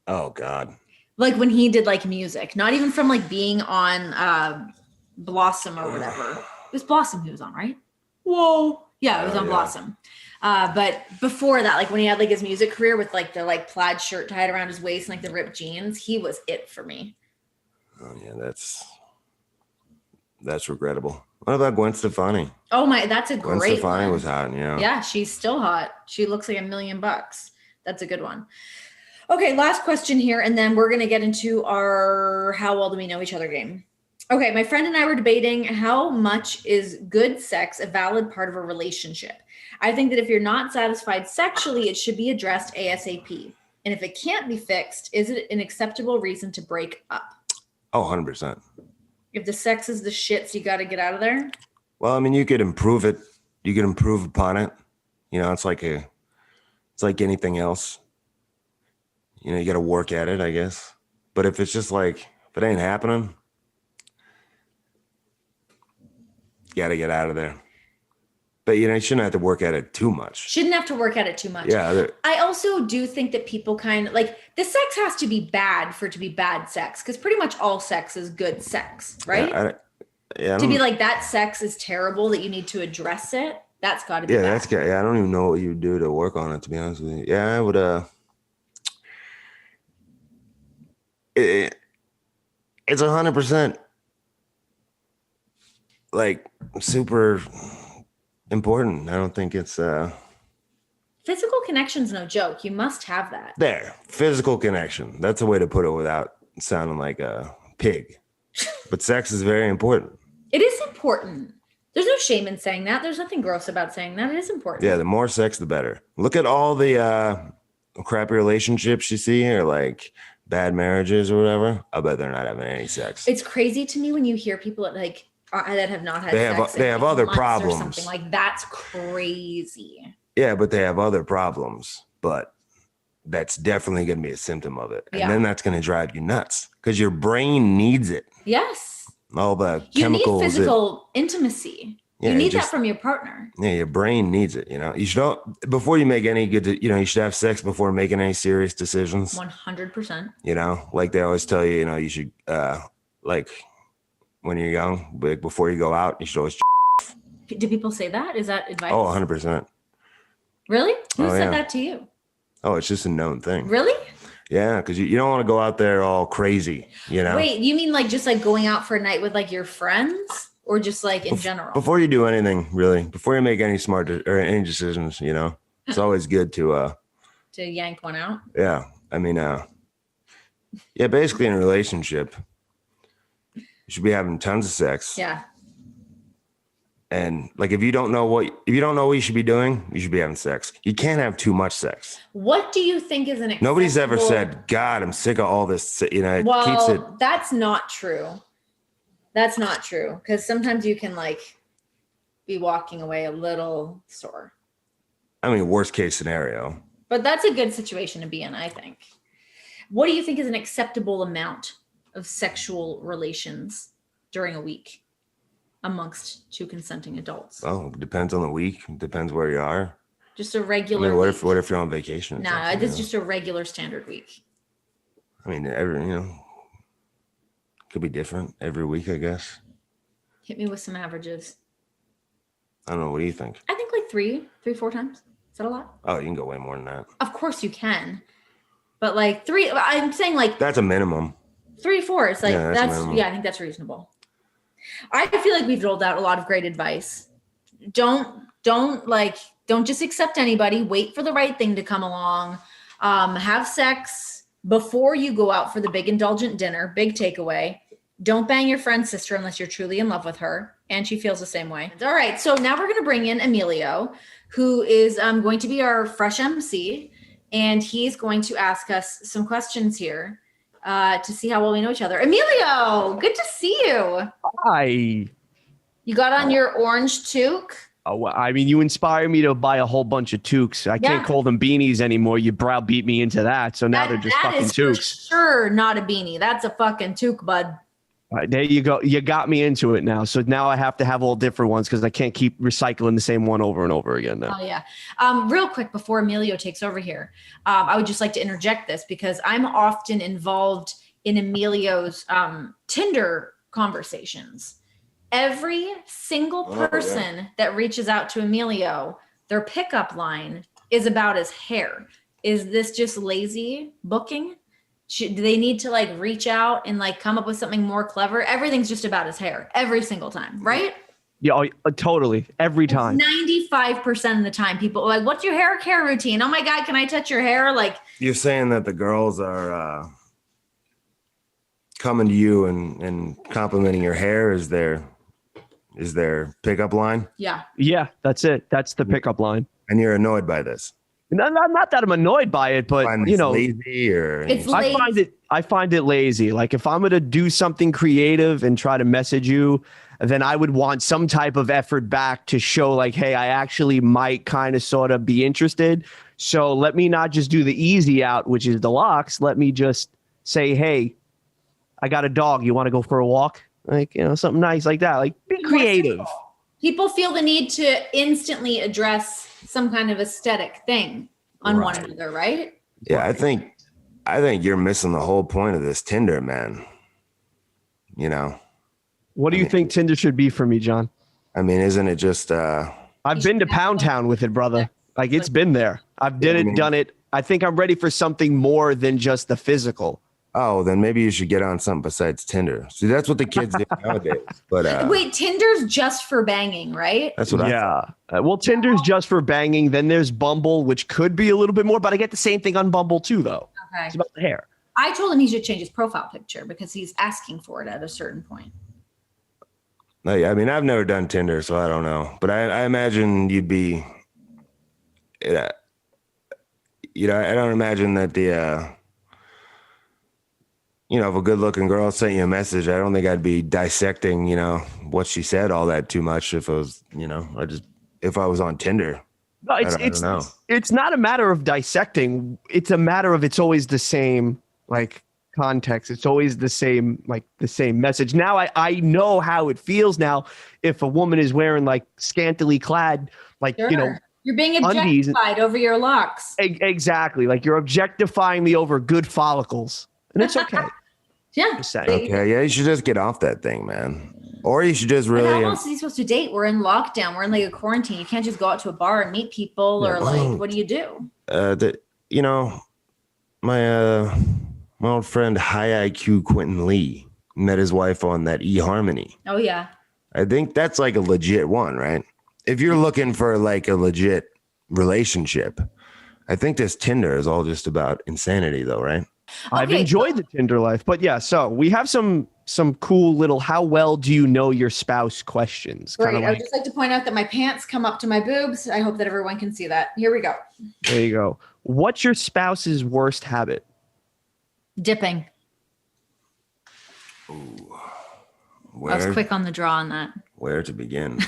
Oh, God. Like when he did like music, not even from like being on Blossom or whatever. It was Blossom he was on, right? Whoa. Yeah, it was on Blossom. But before that, like when he had like his music career with like the like plaid shirt tied around his waist and like the ripped jeans, he was it for me. Oh yeah, that's regrettable. What about Gwen Stefani? Oh my, that's a Gwen great Stefani one. was hot, yeah. Yeah, she's still hot. She looks like $1 million. That's a good one. Okay, last question here, and then we're gonna get into our how well do we know each other game. Okay, my friend and I were debating how much is good sex a valid part of a relationship. I think that if you're not satisfied sexually, it should be addressed ASAP. And if it can't be fixed, is it an acceptable reason to break up? Oh, 100%. If the sex is the shits, you got to get out of there. Well, I mean, you could improve it. You could improve upon it. You know, it's like anything else. You know, you got to work at it, I guess. But if it's just like, if it ain't happening, you got to get out of there. But, you know, you shouldn't have to work at it too much. Shouldn't have to work at it too much. Yeah. I also do think that people kind of like the sex has to be bad for it to be bad sex, because pretty much all sex is good sex, right? To be like that sex is terrible that you need to address it. That's got to be bad. I don't even know what you would do to work on it, to be honest with you. Yeah, I would. It's 100% like super important. I don't think it's physical connection's no joke. You must have that. There, physical connection. That's a way to put it without sounding like a pig. But sex is very important. It is important. There's no shame in saying that. There's nothing gross about saying that. It is important. Yeah, the more sex, the better. Look at all the crappy relationships you see, or like bad marriages or whatever. I bet they're not having any sex. It's crazy to me when you hear people that have not had sex. They have other problems. Or something like that's crazy. Yeah, but they have other problems. But that's definitely going to be a symptom of it. And then that's going to drive you nuts because your brain needs it. Yes. All the chemicals. You need physical intimacy. Yeah, you need that from your partner. Yeah, your brain needs it. You know, you should, before you make any good, you should have sex before making any serious decisions. 100%. You know, like they always tell you, you should, like when you're young, before you go out, you should always. Do people say that? Is that advice? Oh, 100%. Really? Who said that to you? Oh, it's just a known thing. Really? Yeah, because you don't want to go out there all crazy, Wait, you mean like just like going out for a night with like your friends, or just like in general? Before you do anything, really, before you make any smart or any decisions, it's always good to yank one out. Yeah, I mean, basically in a relationship, you should be having tons of sex. Yeah. And like, if you don't know what you should be doing, you should be having sex. You can't have too much sex. What do you think is an acceptable... Nobody's ever said, God, I'm sick of all this. It well, keeps it. That's not true. That's not true. Because sometimes you can like be walking away a little sore. I mean, worst case scenario. But that's a good situation to be in, I think. What do you think is an acceptable amount of sexual relations during a week amongst two consenting adults? Oh, depends on the week. Depends where you are. Just a regular week. What if you're on vacation? Nah, it's just a regular standard week. I mean, could be different every week, I guess. Hit me with some averages. I don't know. What do you think? I think like 4 times. Is that a lot? Oh, you can go way more than that. Of course you can. But like 3, I'm saying like... That's a minimum. 3, 4. It's like, I think that's reasonable. I feel like we've rolled out a lot of great advice. Don't just accept anybody. Wait for the right thing to come along. Have sex before you go out for the big indulgent dinner. Big takeaway. Don't bang your friend's sister unless you're truly in love with her. And she feels the same way. All right. So now we're going to bring in Emilio, who is going to be our fresh MC. And he's going to ask us some questions here to see how well we know each other. Emilio, good to see you. Hi. You got on your orange toque. Oh, I mean, you inspire me to buy a whole bunch of toques. I can't call them beanies anymore. You browbeat me into that. So now they're just fucking toques. Sure, not a beanie. That's a fucking toque, bud. All right, there you go. You got me into it now. So now I have to have all different ones because I can't keep recycling the same one over and over again now. Oh, yeah. Real quick, before Emilio takes over here, I would just like to interject this because I'm often involved in Emilio's Tinder conversations. Every single person that reaches out to Emilio, their pickup line is about his hair. Is this just lazy booking? Do they need to like reach out and like come up with something more clever? Everything's just about his hair every single time, right? Yeah, totally. Every time. 95% of the time, people are like, what's your hair care routine? Oh my God, can I touch your hair? Like, you're saying that the girls are coming to you and complimenting your hair is their pickup line? Yeah. Yeah, that's it. That's the pickup line. And you're annoyed by this? Not that I'm annoyed by it, but lazy or it's lazy. I find it lazy. Like if I'm gonna do something creative and try to message you, then I would want some type of effort back to show like, hey, I actually might kind of sort of be interested. So let me not just do the easy out, which is the locks. Let me just say, hey, I got a dog. You want to go for a walk? Like, something nice like that. Like be creative. People feel the need to instantly address some kind of aesthetic thing on one another, right? Yeah, I think you're missing the whole point of this Tinder, man. What do you think Tinder should be for me, John? I mean, isn't it just I've been to Pound Town with it, brother. Like it's been there. I've done it. I think I'm ready for something more than just the physical. Oh, then maybe you should get on something besides Tinder. See, that's what the kids do nowadays. But wait, Tinder's just for banging, right? That's what well, Tinder's just for banging. Then there's Bumble, which could be a little bit more, but I get the same thing on Bumble too, though. Okay. It's about the hair. I told him he should change his profile picture because he's asking for it at a certain point. I mean, I've never done Tinder, so I don't know. But I imagine you'd be, I don't imagine that the, if a good-looking girl sent you a message, I don't think I'd be dissecting, what she said all that too much if it was, if I was on Tinder. No, I don't know. It's not a matter of dissecting. It's a matter of it's always the same, like, context. It's always the same message. Now I know how it feels now if a woman is wearing like scantily clad, like, Sure. You're being objectified over your locks. Exactly. Like you're objectifying me over good follicles. And it's okay. Yeah. Okay. Yeah. You should just get off that thing, man. Or you should just really. How else is he supposed to date? We're in lockdown. We're in like a quarantine. You can't just go out to a bar and meet people or like, what do you do? My old friend High IQ Quentin Lee met his wife on that eHarmony. Oh, yeah. I think that's like a legit one, right? If you're looking for like a legit relationship, I think this Tinder is all just about insanity though, right? I've enjoyed the Tinder life, but yeah, so we have some cool little how well do you know your spouse questions. Great. I would just like to point out that my pants come up to my boobs. I hope that everyone can see that. Here we go. There you go. What's your spouse's worst habit? Dipping. Ooh. I was quick on the draw on that. Where to begin?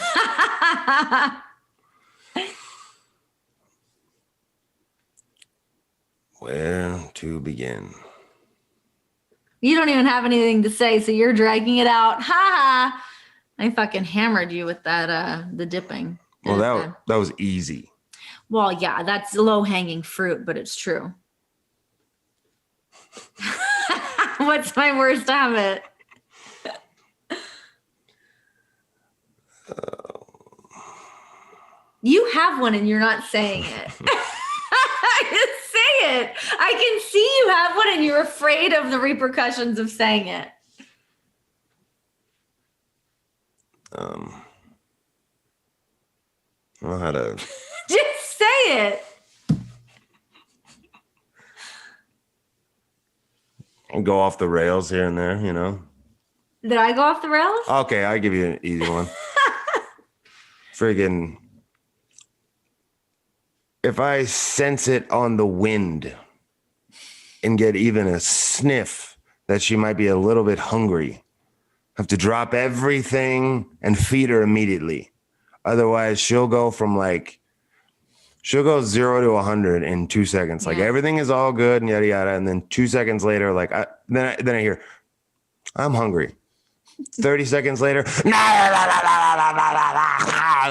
Where to begin? You don't even have anything to say, so you're dragging it out. Ha ha! I fucking hammered you with that, the dipping. Well, that was easy. Well, yeah, that's low-hanging fruit, but it's true. What's my worst habit? You have one and you're not saying it. Just say it. I can see you have one and you're afraid of the repercussions of saying it. I don't know how to. Just say it. And go off the rails here and there, Did I go off the rails? Okay, I'll give you an easy one. Friggin'. If I sense it on the wind and get even a sniff that she might be a little bit hungry, I have to drop everything and feed her immediately. Otherwise, she'll go 0 to 100 in 2 seconds. Like everything is all good and yada yada, and then 2 seconds later, like then I hear, I'm hungry. 30 seconds later,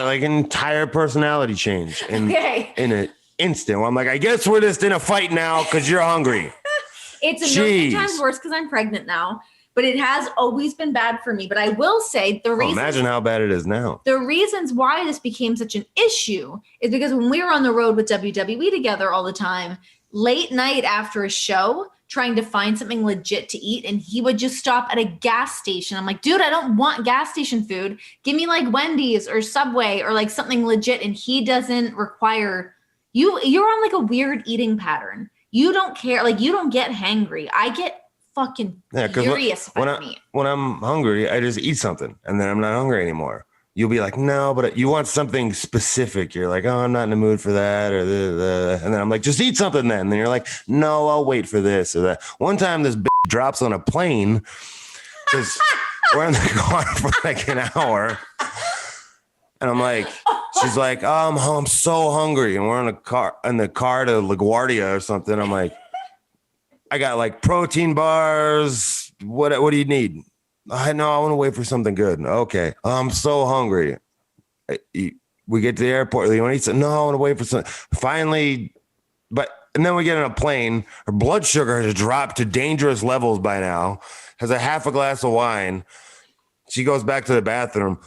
like an entire personality change in an instant. Where I'm like, I guess we're just in a fight now because you're hungry. It's a million times worse because I'm pregnant now. But it has always been bad for me. But I will say imagine how bad it is now. The reasons why this became such an issue is because when we were on the road with WWE together all the time, late night after a show, trying to find something legit to eat, and he would just stop at a gas station. I'm like, dude, I don't want gas station food. Give me like Wendy's or Subway or like something legit. And he doesn't require you're on like a weird eating pattern. You don't care. Like you don't get hangry. I get fucking furious when I'm hungry, I just eat something and then I'm not hungry anymore. You'll be like, no, but you want something specific. You're like, oh, I'm not in the mood for that or and then I'm like, just eat something then. And then you're like, no, I'll wait for this or that. One time this drops on a plane because we're in the car for like an hour. And I'm like, she's like, oh, I'm so hungry. And we're in the car to LaGuardia or something. I'm like, I got like protein bars. What do you need? I know I want to wait for something good. Okay. I'm so hungry. We get to the airport. You want to eat something? No, I want to wait for something. Finally, and then we get on a plane. Her blood sugar has dropped to dangerous levels by now. Has a half a glass of wine. She goes back to the bathroom.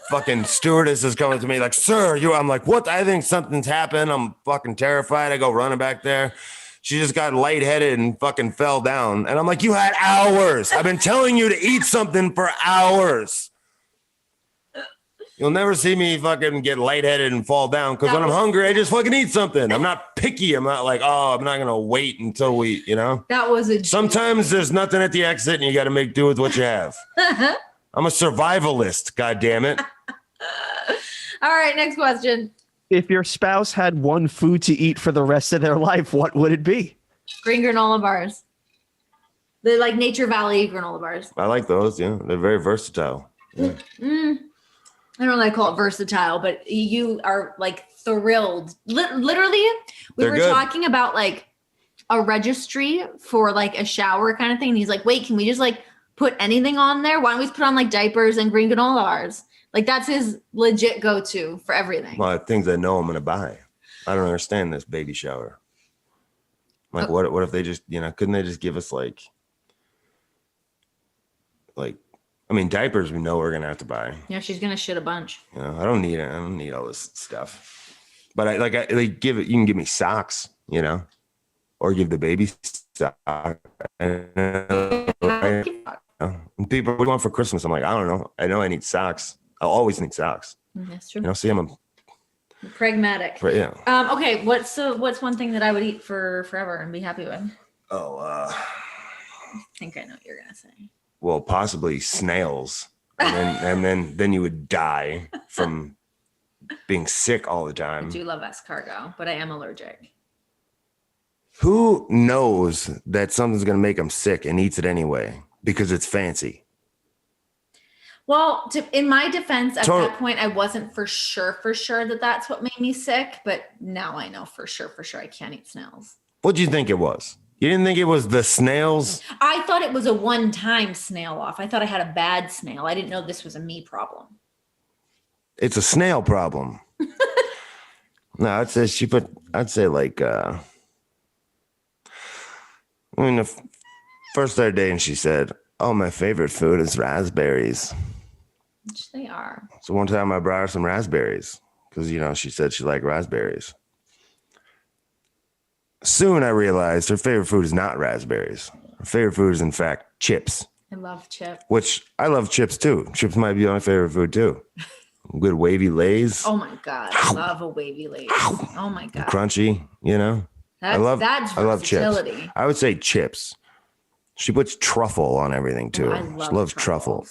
Fucking stewardess is coming to me like, sir, I'm like, what? I think something's happened. I'm fucking terrified. I go running back there. She just got lightheaded and fucking fell down. And I'm like, you had hours. I've been telling you to eat something for hours. You'll never see me fucking get lightheaded and fall down because when I'm hungry, I just fucking eat something. I'm not picky. I'm not like, oh, I'm not going to wait until That was sometimes there's nothing at the exit and you got to make do with what you have. I'm a survivalist. God damn it. All right. Next question. If your spouse had one food to eat for the rest of their life, what would it be? Green granola bars. They're like Nature Valley granola bars. I like those. Yeah. They're very versatile. Yeah. I don't know if I call it versatile, but you are like thrilled. Literally, we were talking about like a registry for like a shower kind of thing. And he's like, wait, can we just like put anything on there? Why don't we just put on like diapers and green granola bars? Like that's his legit go-to for everything. Well, things I know I'm going to buy. I don't understand this baby shower. Like what if they just, couldn't they just give us like, I mean, diapers we know we're going to have to buy. Yeah, she's going to shit a bunch. I don't need it. I don't need all this stuff. But you can give me socks, or give the baby socks. And people, what do you want for Christmas? I'm like, I don't know. I know I need socks. I'll always need socks. That's true. See, I'm pragmatic. Yeah. Okay. What's one thing that I would eat for forever and be happy with? I think I know what you're gonna say. Well, possibly snails, and then you would die from being sick all the time. I do love escargot, but I am allergic. Who knows that something's gonna make them sick and eats it anyway because it's fancy? Well, in my defense, at that point, I wasn't for sure that that's what made me sick. But now I know for sure I can't eat snails. What do you think it was? You didn't think it was the snails? I thought it was a one-time snail off. I thought I had a bad snail. I didn't know this was a me problem. It's a snail problem. No, I'd say like, the first third day and she said, oh, my favorite food is raspberries. Which they are. So one time I brought her some raspberries because, she said she liked raspberries. Soon I realized her favorite food is not raspberries. Her favorite food is, in fact, chips. I love chips. Which I love chips, too. Chips might be my favorite food, too. Good wavy Lays. Oh, my God. I love a wavy Lays. Oh, my God. Crunchy, I love chips. I would say chips. She puts truffle on everything, too. I love truffle.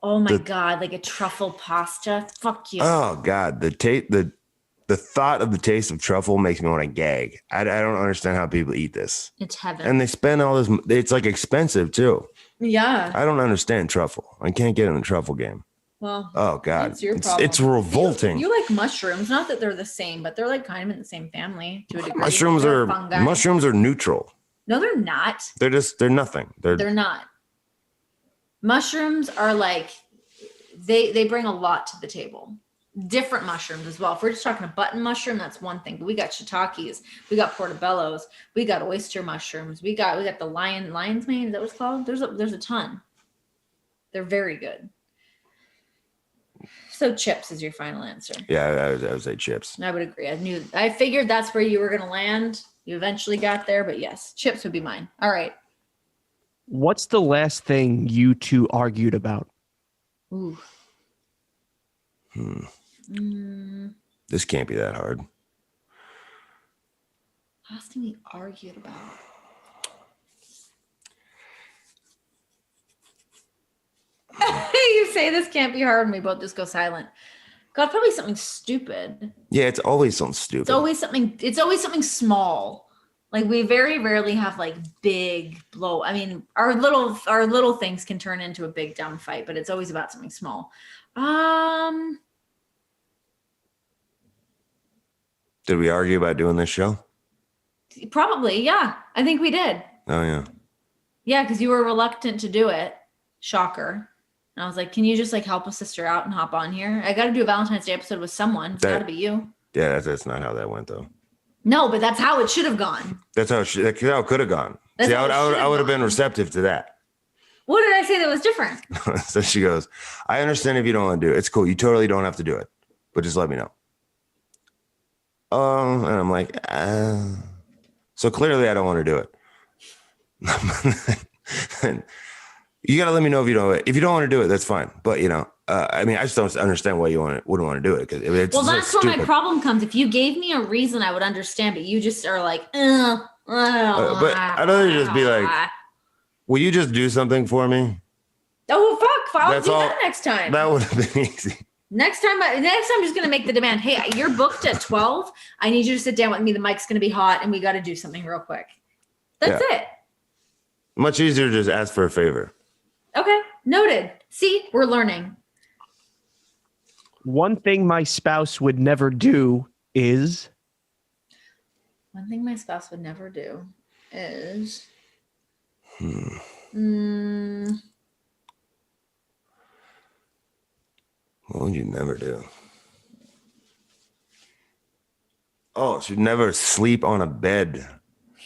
Oh my God, like a truffle pasta. Fuck you. Oh God, the thought of the taste of truffle makes me want to gag. I don't understand how people eat this. It's heaven. And they spend all this. It's like expensive too. Yeah. I don't understand truffle. I can't get in the truffle game. Well. Oh God, it's your problem. It's revolting. You like mushrooms? Not that they're the same, but they're like kind of in the same family to a degree. Mushrooms are neutral. No, they're not. They're nothing. They're not. Mushrooms are like, they bring a lot to the table. different mushrooms as well. If we're just talking a button mushroom, that's one thing. But we got shiitakes, we got portobellos, we got oyster mushrooms, we got the lion's mane. Is that what it's called? There's a ton. They're very good. So chips is your final answer. Yeah, I would say chips. I would agree. I figured that's where you were going to land. You eventually got there, but yes, chips would be mine. All right. What's the last thing you two argued about? Ooh. This can't be that hard. Last thing we argued about. You say this can't be hard, and we both just go silent. God, probably something stupid. Yeah, it's always something stupid. It's always something small. Like we very rarely have like big blow. I mean, our little things can turn into a big dumb fight, but it's always about something small. Did we argue about doing this show? Probably, yeah. I think we did. Oh yeah. Yeah, because you were reluctant to do it. Shocker. And I was like, can you just like help a sister out and hop on here? I got to do a Valentine's Day episode with someone. It's got to be you. Yeah, that's not how that went though. No, but that's how it should have gone. That's how it could have gone. See, I would have been receptive to that. What did I say that was different? So she goes, I understand if you don't want to do it. It's cool. You totally don't have to do it, but just let me know. And I'm like, so clearly I don't want to do it. You got to let me know if you don't. If you don't want to do it, that's fine. But I mean, I just don't understand why you wouldn't want to do it. Well, that's where my problem comes. If you gave me a reason, I would understand. But you just are like, but I'd rather just be like, will you just do something for me? Oh fuck! I'll do that next time. That would have been easy. Next time, I'm just gonna make the demand. Hey, you're booked at 12. I need you to sit down with me. The mic's gonna be hot, and we got to do something real quick. That's it. Much easier to just ask for a favor. Okay, noted. See, we're learning. One thing my spouse would never do is. One thing my spouse would never do is. What would you never do? Oh, she'd never sleep on a bed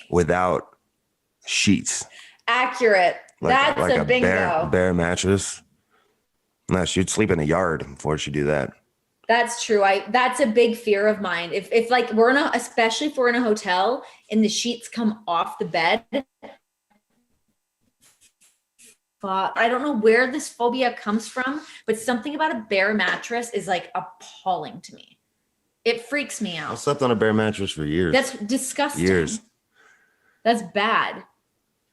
without sheets. Accurate. That's a bingo. Bare mattress. No, she'd sleep in a yard before she'd do that. That's true. That's a big fear of mine. If like especially if we're in a hotel and the sheets come off the bed. I don't know where this phobia comes from, but something about a bare mattress is like appalling to me. It freaks me out. I slept on a bare mattress for years. That's disgusting. Years. That's bad.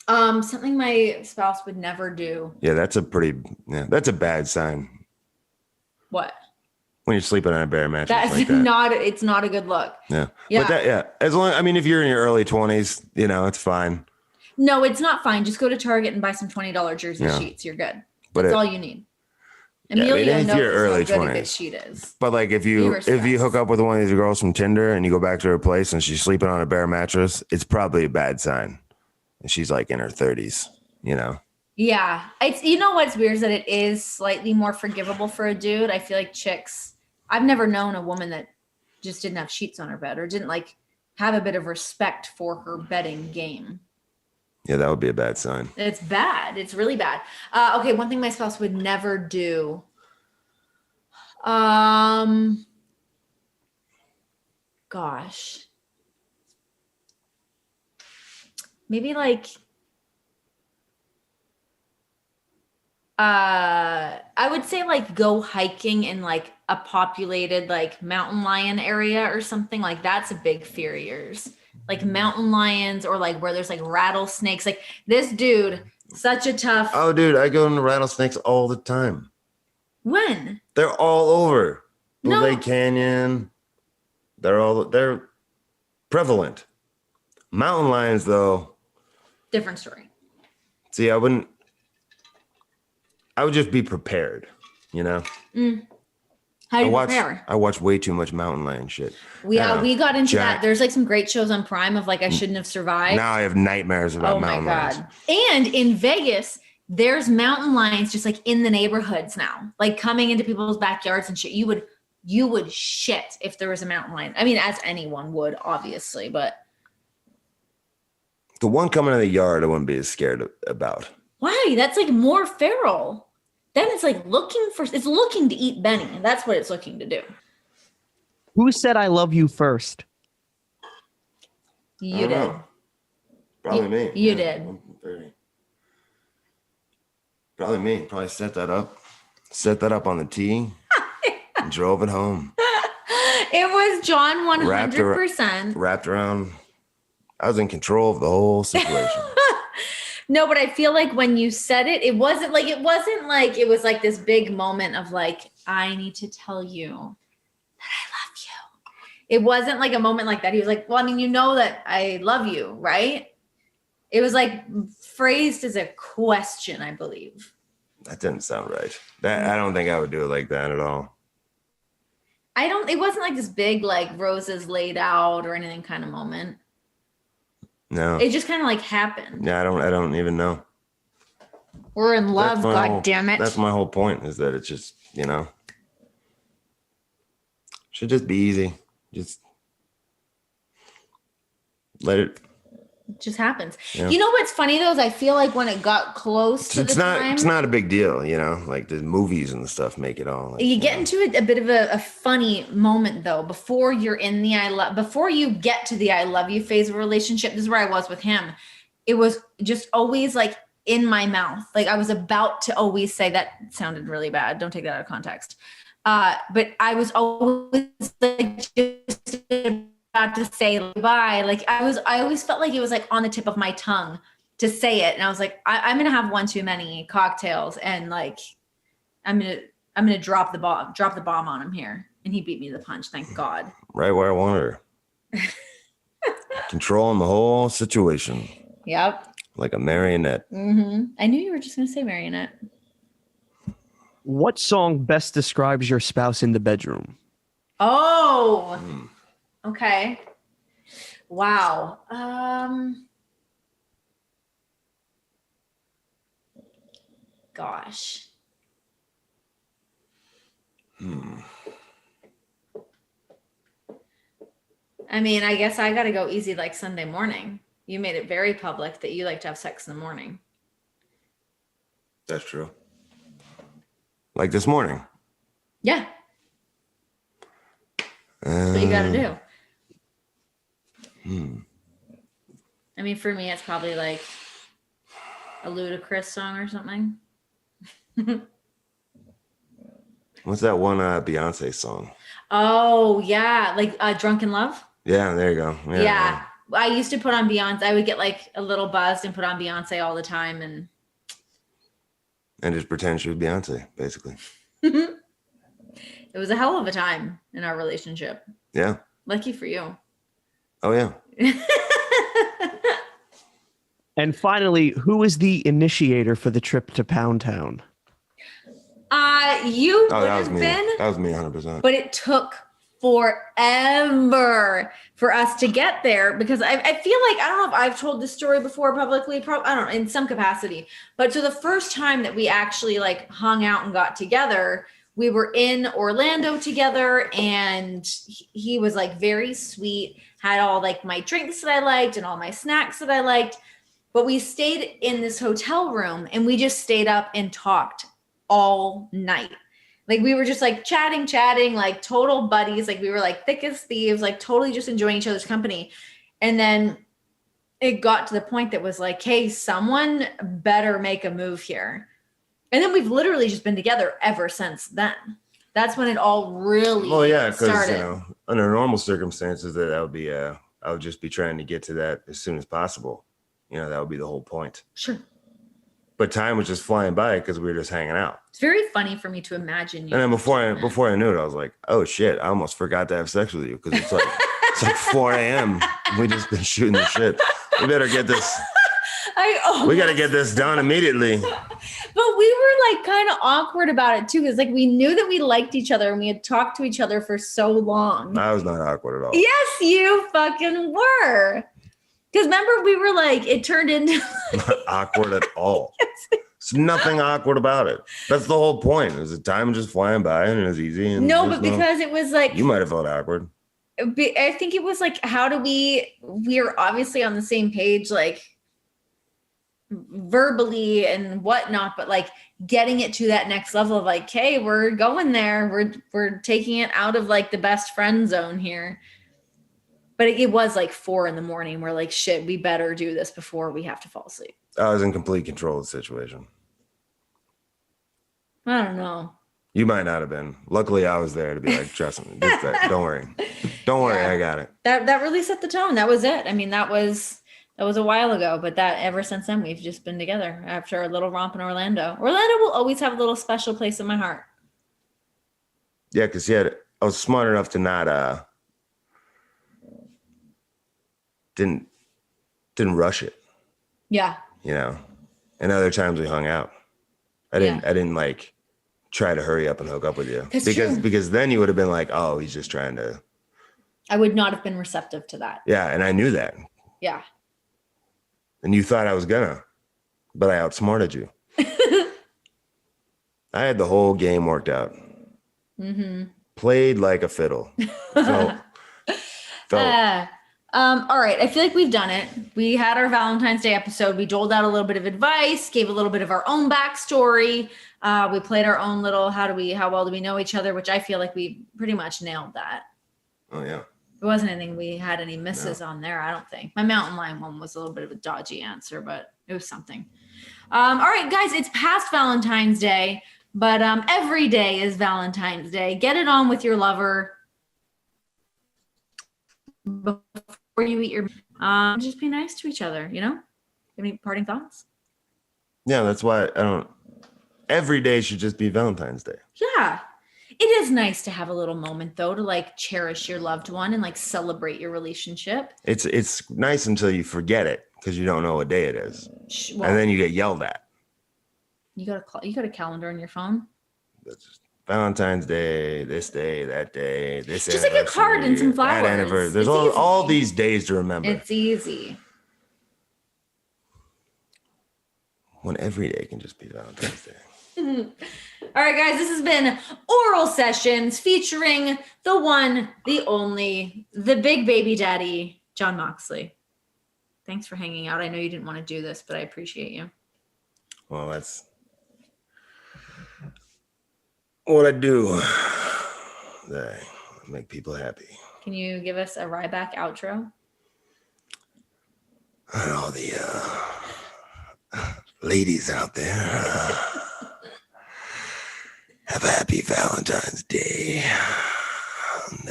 Something my spouse would never do. Yeah, that's a bad sign. What? When you're sleeping on a bare mattress. That's like that. It's not a good look. Yeah. But as long, I mean, if you're in your early 20s, it's fine. No, it's not fine. Just go to Target and buy some $20 jersey sheets. You're good. That's all you need. Amelia knows your early 20s. A good sheet is. But like if you hook up with one of these girls from Tinder and you go back to her place and she's sleeping on a bare mattress, it's probably a bad sign. And she's like in her 30s, Yeah. It's what's weird is that it is slightly more forgivable for a dude. I feel like chicks, I've never known a woman that just didn't have sheets on her bed or didn't like have a bit of respect for her bedding game. Yeah, that would be a bad sign. It's bad. It's really bad. Okay, one thing my spouse would never do. Gosh. Maybe like I would say like go hiking in like a populated like mountain lion area or something. Like that's a big fear of yours. Like mountain lions or like where there's like rattlesnakes. Like this dude, such a tough. Oh, dude, I go into rattlesnakes all the time. When? They're all over. Blue Lake Canyon. They're prevalent. Mountain lions, though. Different story. See, I would just be prepared, How do you prepare? I watch way too much mountain lion shit. We got into that. There's like some great shows on Prime of like I Shouldn't Have Survived. Now I have nightmares about mountain lions. Oh my God. And in Vegas, there's mountain lions just like in the neighborhoods now, like coming into people's backyards and shit. You would you would shit if there was a mountain lion. I mean, as anyone would, obviously, but. The one coming in the yard, I wouldn't be as scared about. Why? That's like more feral. Then it's like it's looking to eat Benny. That's what it's looking to do. Who said I love you first? You did. Know. Probably me. You did. Probably me. Probably set that up on the tee and drove it home. It was Jon 100%. Wrapped around. I was in control of the whole situation. No, but I feel like when you said it, it wasn't like it was like this big moment of like, I need to tell you that I love you. It wasn't like a moment like that. He was like, well, I mean, you know that I love you, right? It was like phrased as a question, I believe. That didn't sound right. I don't think I would do it like that at all. It wasn't like this big, like roses laid out or anything kind of moment. No. It just kind of like happened. Yeah, I don't even know. We're in love, God damn it. That's my whole point, is that it's just, should just be easy. Just let it just happens. Yeah. You know what's funny though is I feel like when it got close to the time, it's not a big deal, like the movies and the stuff make it all. Like, you get into a bit of a funny moment though before you're in the before you get to the I love you phase of a relationship. This is where I was with him. It was just always like in my mouth. Like I was about to always say, that sounded really bad. Don't take that out of context. But I was always like just about to say bye. Like I always felt like it was like on the tip of my tongue to say it. And I was like, I'm going to have one too many cocktails. And like, I'm going to drop the bomb on him here. And he beat me to the punch. Thank God. Right where I wanted her. Controlling the whole situation. Yep. Like a marionette. Mm-hmm. I knew you were just going to say marionette. What song best describes your spouse in the bedroom? Oh, okay. Wow. Gosh. I mean, I guess I got to go easy like Sunday morning. You made it very public that you like to have sex in the morning. That's true. Like this morning. Yeah. That's what you got to do. I mean, for me, it's probably like a ludicrous song or something. What's that one Beyonce song? Oh, yeah. Like Drunken Love? Yeah, there you go. Yeah. I used to put on Beyonce. I would get like a little buzzed and put on Beyonce all the time. And just pretend she was Beyonce, basically. It was a hell of a time in our relationship. Yeah. Lucky for you. Oh, yeah. And finally, who is the initiator for the trip to Pound Town? You would have been. That was me 100%. But it took forever for us to get there because I feel like, I don't know if I've told this story before publicly, I don't know, in some capacity. But so the first time that we actually like hung out and got together, we were in Orlando together, and he was like very sweet, had all like my drinks that I liked and all my snacks that I liked. But we stayed in this hotel room and we just stayed up and talked all night. Like we were just like chatting, like total buddies. Like we were like thick as thieves, like totally just enjoying each other's company. And then it got to the point that was like, hey, someone better make a move here. And then we've literally just been together ever since then. That's when it all really started. Under normal circumstances, that would be, I would just be trying to get to that as soon as possible. That would be the whole point. Sure. But time was just flying by because we were just hanging out. It's very funny for me to imagine you. And then before I knew it, I was like, oh shit, I almost forgot to have sex with you because it's like 4 a.m. We just been shooting the shit. We better get this. We got to get this done immediately. But we were like kind of awkward about it too, because like we knew that we liked each other and we had talked to each other for so long. I was not awkward at all. Yes, you fucking were. Because remember, we were like, it turned into not awkward at all. There's nothing awkward about it. That's the whole point. It was a time just flying by and it was easy. And No, but because it was like, you might have felt awkward. I think it was like, how do we're obviously on the same page, like verbally and whatnot, but like getting it to that next level of like, hey, we're going there. We're taking it out of like the best friend zone here. But it was like 4 a.m. We're like, shit, we better do this before we have to fall asleep. I was in complete control of the situation. I don't know. You might not have been. Luckily, I was there to be like, trust me, don't worry. Don't worry, I got it. That really set the tone. That was it. I mean, that was a while ago, but that ever since then, we've just been together after a little romp in Orlando. Orlando will always have a little special place in my heart. Yeah, because I was smart enough to not didn't rush it. Yeah. You know, and other times we hung out. I didn't like try to hurry up and hook up with you because then you would have been like, oh, he's just trying to. I would not have been receptive to that. Yeah, and I knew that. Yeah. And you thought I was gonna, but I outsmarted you. I had the whole game worked out. Mm-hmm. Played like a fiddle. All right. I feel like we've done it. We had our Valentine's Day episode. We doled out a little bit of advice, gave a little bit of our own backstory. We played our own little, how well do we know each other? Which I feel like we pretty much nailed that. Oh yeah. It wasn't anything we had any misses on there, I don't think. My mountain lion one was a little bit of a dodgy answer, but it was something. All right, guys, it's past Valentine's Day, but every day is Valentine's Day. Get it on with your lover before you eat your just be nice to each other, you know? Any parting thoughts? Yeah, that's why every day should just be Valentine's Day. Yeah. It is nice to have a little moment though to like cherish your loved one and like celebrate your relationship. It's nice until you forget it because you don't know what day it is. Well, and then you get yelled at. You got a calendar on your phone? That's Valentine's Day, this day, that day, this just like a card and some flowers. That anniversary. There's all these days to remember. It's easy. When every day can just be Valentine's Day. All right, guys, this has been Oral Sessions featuring the one, the only, the big baby daddy, Jon Moxley. Thanks for hanging out. I know you didn't want to do this, but I appreciate you. Well, that's what I do. I make people happy. Can you give us a Ryback outro? All the ladies out there, have a happy Valentine's Day. And,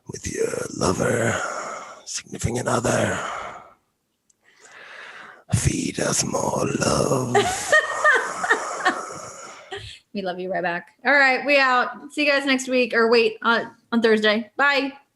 with your lover, significant other, feed us more love. We love you right back. All right, we out. See you guys next week, or wait, on Thursday. Bye.